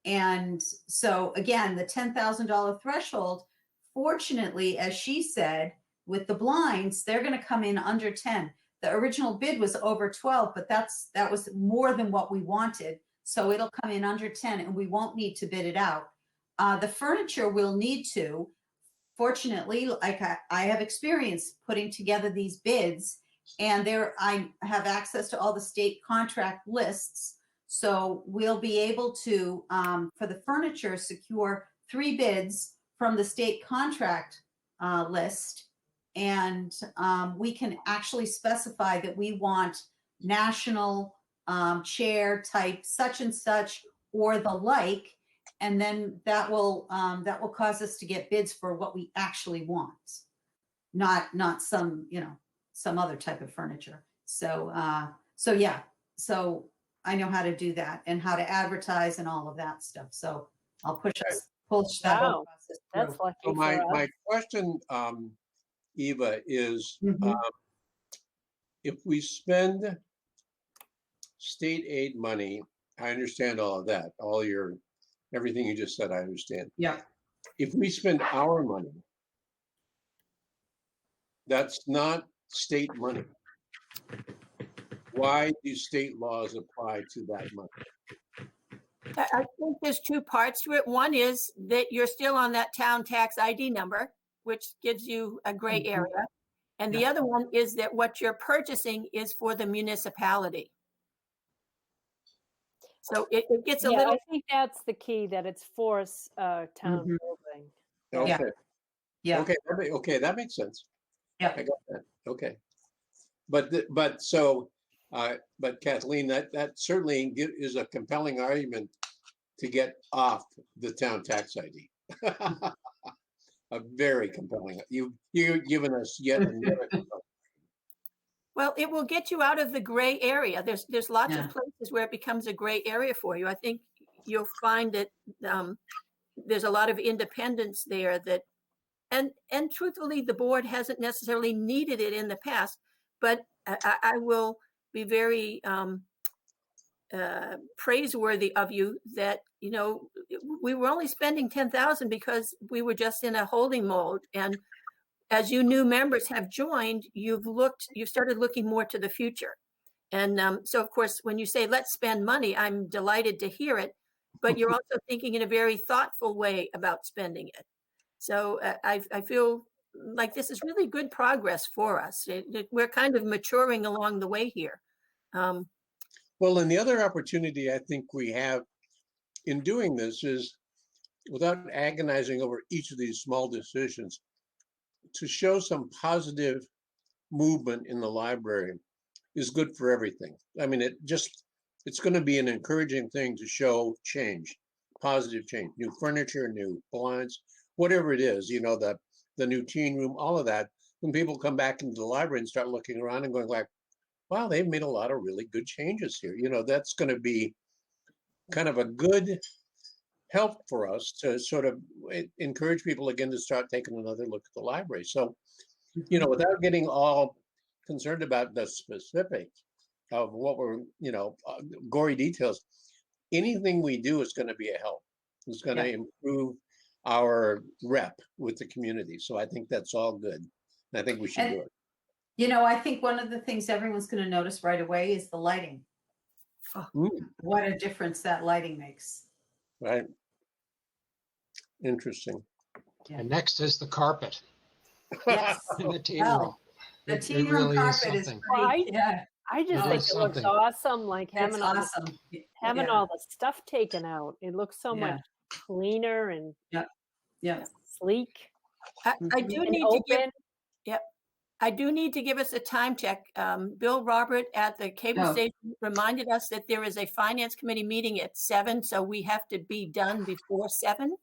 And so again, the $10,000 threshold, fortunately, as she said, with the blinds, they're going to come in under 10. The original bid was over 12, but that was more than what we wanted. So it'll come in under 10 and we won't need to bid it out. The furniture will need to. Fortunately, like I have experience putting together these bids, and I have access to all the state contract lists. So we'll be able to, for the furniture, secure 3 bids from the state contract list. And we can actually specify that we want national chair type such and such or the like. And then that will cause us to get bids for what we actually want, not some other type of furniture. So I know how to do that and how to advertise and all of that stuff. So I'll push that whole process through. That's lucky So for us. my question, Eva, is if we spend state aid money, I understand all of that, everything you just said, I understand. Yeah. If we spend our money, that's not state money. Why do state laws apply to that money? I think there's 2 parts to it. One is that you're still on that town tax ID number, which gives you a gray area. And the other one is that what you're purchasing is for the municipality. So it gets a little. I think that's the key, that it's for town building. Okay. Yeah. Okay, that makes sense. Yeah. I got that. Okay. But Kathleen, that certainly is a compelling argument to get off the town tax ID. A very compelling. You've given us yet another. Well, it will get you out of the gray area. There's lots of places where it becomes a gray area for you. I think you'll find that there's a lot of independence there that, and truthfully, the board hasn't necessarily needed it in the past, but I will be very praiseworthy of you that, we were only spending 10,000 because we were just in a holding mode. And as you new members have joined, you've started looking more to the future. And so, of course, when you say, let's spend money, I'm delighted to hear it, but you're also thinking in a very thoughtful way about spending it. So I feel like this is really good progress for us. We're kind of maturing along the way here. Well, and the other opportunity I think we have in doing this is, without agonizing over each of these small decisions, to show some positive movement in the library is good for everything. I mean, it's going to be an encouraging thing to show change, positive change, new furniture, new blinds, whatever it is, the new teen room, all of that. When people come back into the library and start looking around and going like, wow, they've made a lot of really good changes here. That's going to be kind of a good help for us to sort of encourage people again to start taking another look at the library. So, without getting all concerned about the specifics of what we're, gory details, anything we do is going to be a help. It's going to improve our rep with the community. So I think that's all good. And I think we should do it. I think one of the things everyone's going to notice right away is the lighting. What a difference that lighting makes. Right. Interesting. Yeah. And next is the carpet. Yes. In the teen room. The It teen room really is carpet is something. pretty, yeah. I just It think is it looks something. awesome, like It's having awesome. all the stuff taken out. It looks so much cleaner and Yeah. sleek I do and need to give, open. I do need to give us a time check. Bill Robert at the cable station reminded us that there is a finance committee meeting at 7, so we have to be done before 7.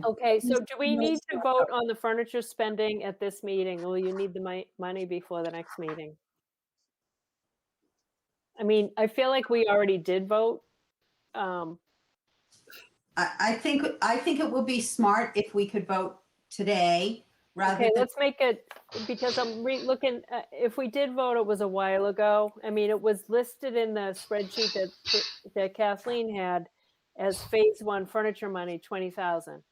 Okay, so do we need to vote on the furniture spending at this meeting? Will you need the money before the next meeting? I mean, I feel like we already did vote. I think it would be smart if we could vote today rather Okay, than. let's make it, because I'm looking, if we did vote, it was a while ago. I mean, it was listed in the spreadsheet that Kathleen had as phase 1 furniture money, 20,000.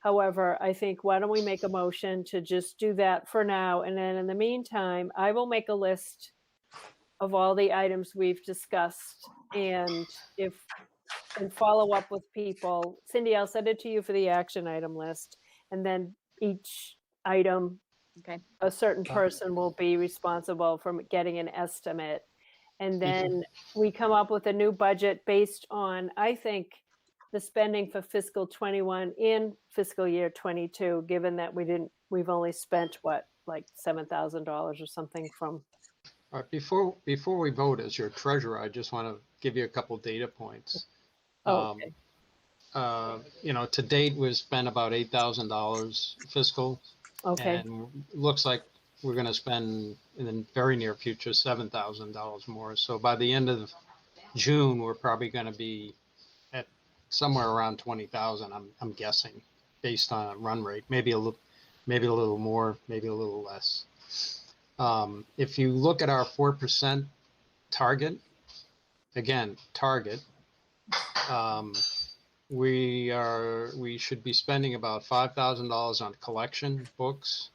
However, I think, why don't we make a motion to just do that for now? And then in the meantime, I will make a list of all the items we've discussed and follow up with people. Cindy, I'll send it to you for the action item list. And then each item, a certain person will be responsible for getting an estimate. And then we come up with a new budget based on, I think, the spending for fiscal 21 in fiscal year 22, given that we've only spent like $7,000 or something from. All right, before we vote, as your treasurer, I just want to give you a couple data points. Okay. To date, we've spent about $8,000 fiscal. Okay. And looks like we're going to spend in the very near future $7,000 more. So by the end of June, we're probably going to be at somewhere around 20,000. I'm guessing, based on a run rate, maybe a little more, maybe a little less. If you look at our 4% target, again, we should be spending about $5,000 on collection books,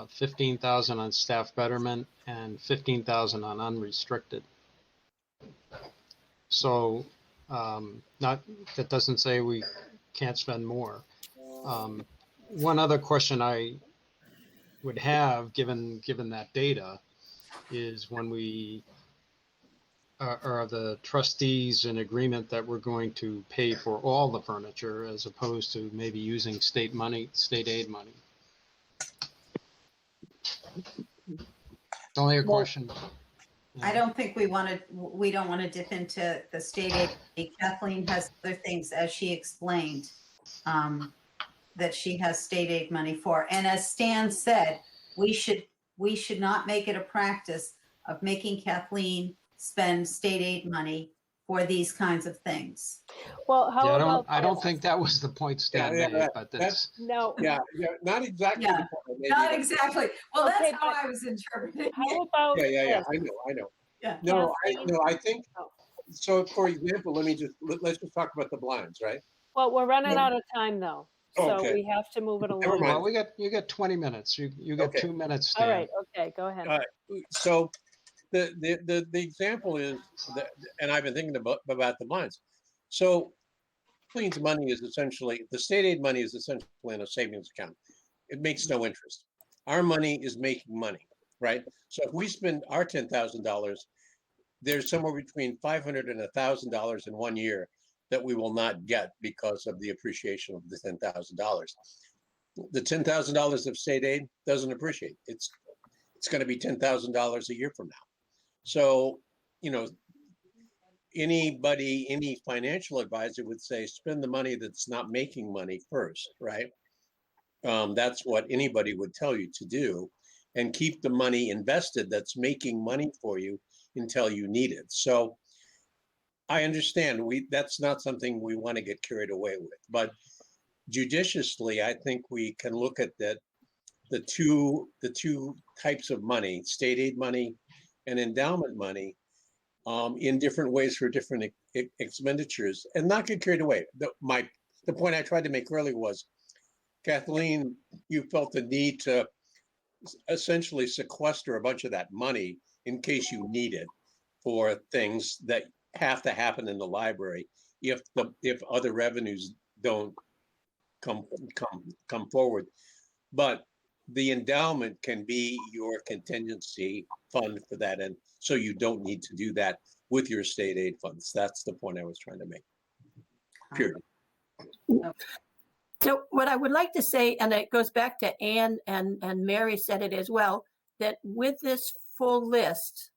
15,000 on staff betterment, and 15,000 on unrestricted. So that doesn't say we can't spend more. One other question I would have, given that data, is when we are the trustees in agreement that we're going to pay for all the furniture as opposed to maybe using state aid money? It's only a question. I don't think we don't want to dip into the state aid. Kathleen has other things, as she explained, that she has state aid money for. And as Stan said, we should not make it a practice of making Kathleen spend state aid money for these kinds of things. Well, I don't think that was the point Stan made, but that's no. Yeah, not exactly. Yeah, not exactly. Well, Okay, that's how I was interpreting it. How about Yeah. this? I know. Yeah. No, Kathleen? I think, Oh. so for example, let's just talk about the blinds, right? Well, we're running No. out of time though, so Okay. we have to move it Never along. mind. Well, you got 20 minutes. You got Okay. 2 minutes, All Dan. right, okay, go ahead. So the example is that, and I've been thinking about the blinds. So Kathleen's money is essentially, the state aid money is essentially in a savings account. It makes no interest. Our money is making money, right? So if we spend our $10,000, there's somewhere between $500 and $1,000 in 1 year that we will not get because of the appreciation of the $10,000. The $10,000 of state aid doesn't appreciate. It's going to be $10,000 a year from now. So, you know, any financial advisor would say, spend the money that's not making money first, right? That's what anybody would tell you to do, and keep the money invested that's making money for you until you need it. So I understand that's not something we want to get carried away with, but judiciously, I think we can look at that the two types of money, state aid money and endowment money, in different ways for different expenditures, and not get carried away. The point I tried to make earlier was, Kathleen, you felt the need to essentially sequester a bunch of that money in case you need it for things that have to happen in the library if other revenues don't come forward. But the endowment can be your contingency fund for that, and so you don't need to do that with your state aid funds. That's the point I was trying to make. Period. So what I would like to say, and it goes back to Anne and Mary said it as well, that with this full list,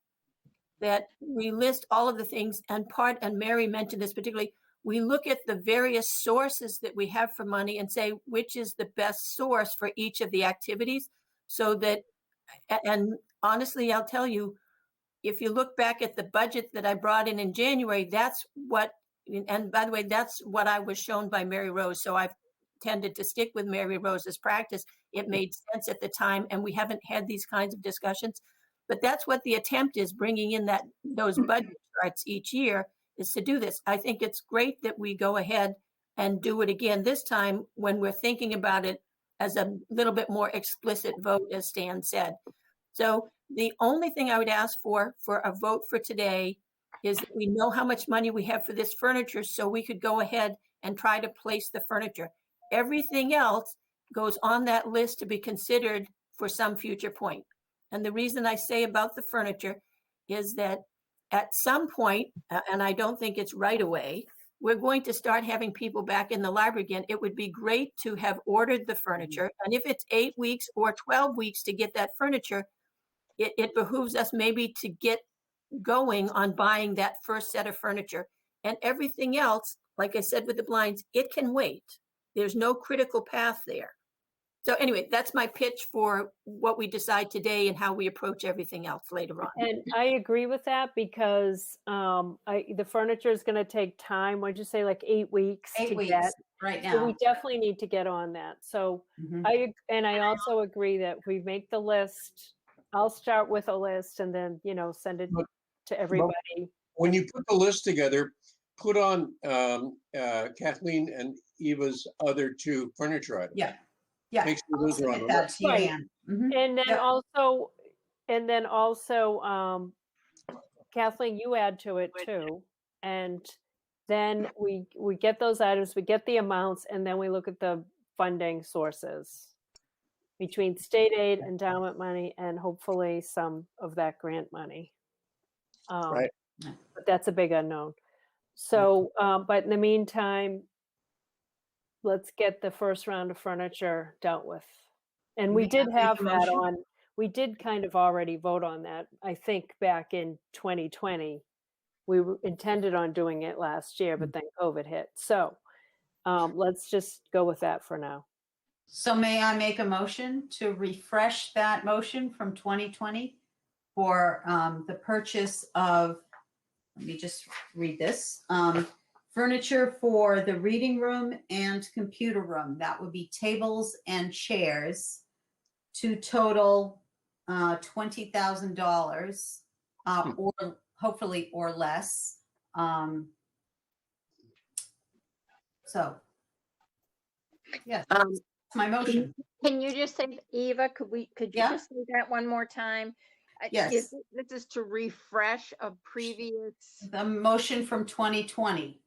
that we list all of the things, and Mary mentioned this particularly, we look at the various sources that we have for money and say which is the best source for each of the activities, so that, and honestly, I'll tell you, if you look back at the budget that I brought in January, that's what, and by the way, that's what I was shown by Mary Rose. So I've tended to stick with Mary Rose's practice. It made sense at the time, and we haven't had these kinds of discussions. But that's what the attempt is, bringing in those budget charts each year, is to do this. I think it's great that we go ahead and do it again this time when we're thinking about it as a little bit more explicit vote, as Stan said. So the only thing I would ask for a vote for today is that we know how much money we have for this furniture, so we could go ahead and try to place the furniture. Everything else goes on that list to be considered for some future point. And the reason I say about the furniture is that at some point, and I don't think it's right away, we're going to start having people back in the library again. It would be great to have ordered the furniture. And if it's 8 weeks or 12 weeks to get that furniture, it behooves us maybe to get going on buying that first set of furniture. And everything else, like I said with the blinds, it can wait. There's no critical path there. So anyway, that's my pitch for what we decide today and how we approach everything else later on. And I agree with that because the furniture is going to take time. What'd you say, like 8 weeks? 8 weeks get? right So we now. definitely need to get on that. So I also agree that we make the list. I'll start with a list and then, send it to everybody. When you put the list together, put on Kathleen and Eva's other two furniture items. Yeah. Make sure I'll those are on submit the that list. to you, Right. Ann. And then also, Kathleen, you add to it too. And then we get those items, we get the amounts, and then we look at the funding sources between state aid, endowment money, and hopefully some of that grant money. Right. But that's a big unknown. So, but in the meantime, let's get the first round of furniture dealt with. And we did have that on, we did kind of already vote on that, I think back in 2020. We intended on doing it last year, but then COVID hit. So let's just go with that for now. So may I make a motion to refresh that motion from 2020 for the purchase of, let me just read this, furniture for the reading room and computer room. That would be tables and chairs to total $20,000. or hopefully or less. So, yes, that's my motion. Can you just say, Eva, could you Yeah. just say that one more time? Yes. This is to refresh a previous The motion from 2020.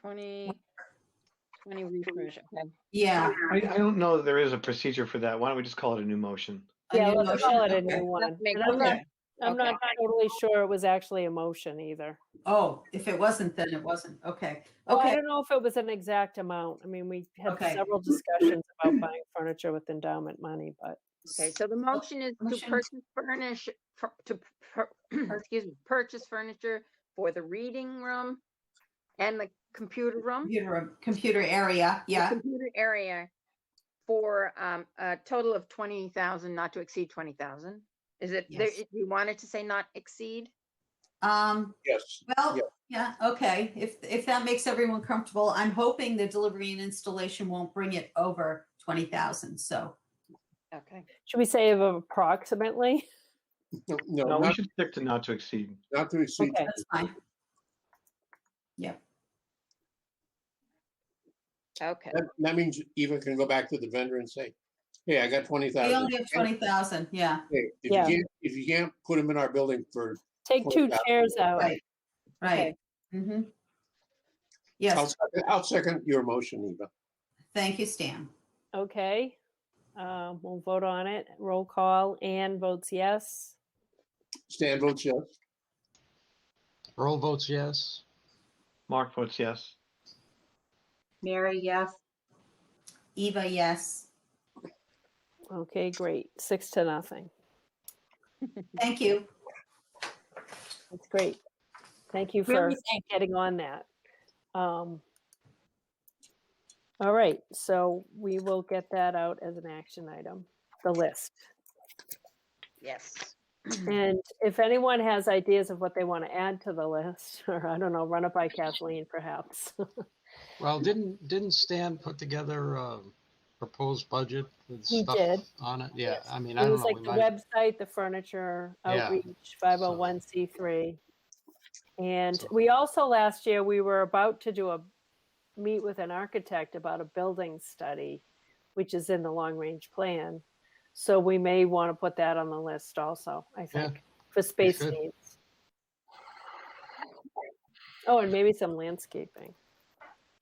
2020 refresh, okay. Yeah. I don't know that there is a procedure for that. Why don't we just call it a new motion? A Yeah, new let's motion? call it a Okay. new one. Make And okay. I'm not totally sure it was actually a motion either. Oh, if it wasn't, then it wasn't. Okay. Well, I Okay. don't know if it was an exact amount. I mean, we had Okay. several discussions about buying furniture with endowment money, but Okay, so the motion is to Motion. excuse me, purchase furniture for the reading room and the computer room. Computer area. The Yeah. computer area for a total of 20,000, not to exceed 20,000. Is it there? Yes. You wanted to say not exceed? Yes. Well, Yeah. yeah, okay. If that makes everyone comfortable, I'm hoping the delivery and installation won't bring it over 20,000. So, Okay. should we say of approximately? No, No, we not, should stick to not to exceed. not to exceed. Okay. that's fine. Yeah. Okay. That means Eva can go back to the vendor and say, hey, I got We 20,000. only have 20,000. Yeah. Hey, Yeah. if you can't put them in our building for, Take two 20,000. chairs out. Right. Right. Mm-hmm. Yes. I'll second your motion, Eva. Thank you, Stan. Okay. We'll vote on it. Roll call. Ann votes yes. Stan votes yes. Earl votes yes. Mark votes yes. Mary, yes. Eva, yes. Okay, great. 6-0. Thank you. That's great. Thank you for Really, thank you. getting on that. All right, so we will get that out as an action item, the list. Yes. And if anyone has ideas of what they want to add to the list, or I don't know, run it by Kathleen perhaps. Well, didn't Stan put together a proposed budget with He stuff did. on it? Yeah, I mean, It I don't was know. like We the might, website, the furniture, Yeah. outreach, 501c3. And So- we also last year, we were about to meet with an architect about a building study, which is in the long range plan. So we may want to put that on the list also, I think, for space should. needs. Oh, and maybe some landscaping.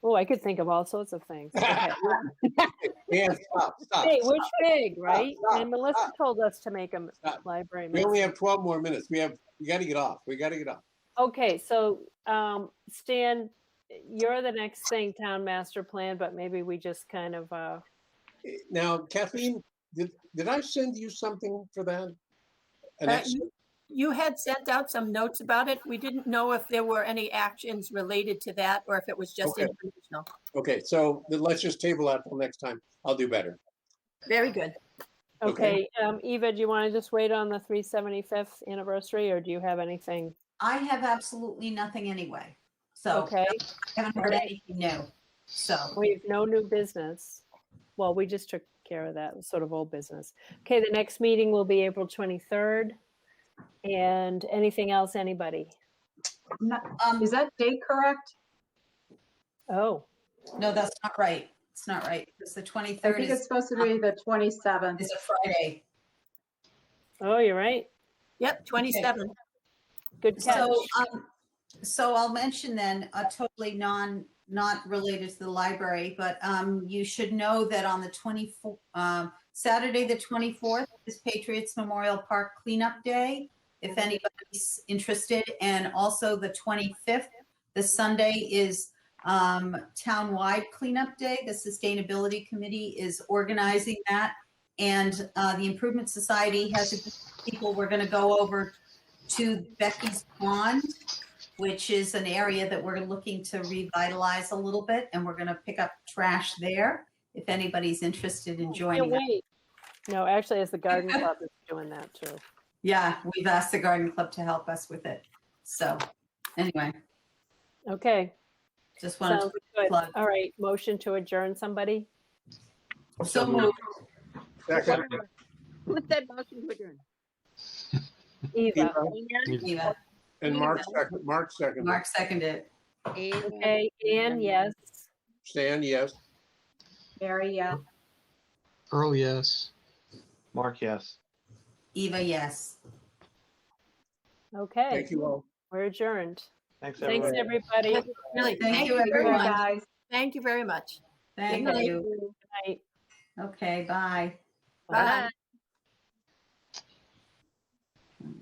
Oh, I could think of all sorts of things. Okay. Man, stop. Hey, which big, right? stop, And Melissa told us to make a Stop. library. We only master. have 12 more minutes. We got to get off. We got to get off. Okay, so Stan, you're the next thing, town master plan, but maybe we just kind of Now, Kathleen, did I send you something for that? You had sent out some notes about it. We didn't know if there were any actions related to that or if it was just Okay. informational. Okay, so then let's just table that till next time. I'll do better. Very good. okay. Eva, do you want to just wait on the 375th anniversary, or do you have anything? I have absolutely nothing anyway. So Okay, I haven't heard anything new. So we have no new business. Well, we just took care of that. It was sort of old business. Okay, the next meeting will be April 23rd. And anything else, anybody? Is that date correct? Oh, no, that's not right. It's not right. It's the I 23rd think it's is supposed to be the 27th. a Friday. oh, you're right. Yep, 27. Good catch. So I'll mention then a totally not related to the library, but you should know that on the 24th, Saturday the 24th is Patriots Memorial Park Cleanup Day, if anybody's interested, and also the 25th, the Sunday is town-wide cleanup day. The Sustainability Committee is organizing that, and the Improvement Society has a group of people. We're going to go over to Becky's Pond, which is an area that we're looking to revitalize a little bit, and we're going to pick up trash there if anybody's interested in Can't joining us. wait. No, actually, as the garden club is doing that too. Yeah, we've asked the garden club to help us with it. So anyway, Okay, just wanted sounds to good. plug. All right, motion to adjourn somebody? So moved. Second. Who said motion to adjourn? Eva. Eva. And Mark seconded. Mark seconded. Eva, Okay, Ann, yes. Stan, yes. Mary, yes. Earl, yes. Mark, yes. Eva, yes. Okay, Thank you all. we're adjourned. Thanks, Thanks, everyone. everybody. Really, Thank you, Thank you, everyone. guys. thank you very much. Thank night. you. Night. Okay, bye. Bye. Bye.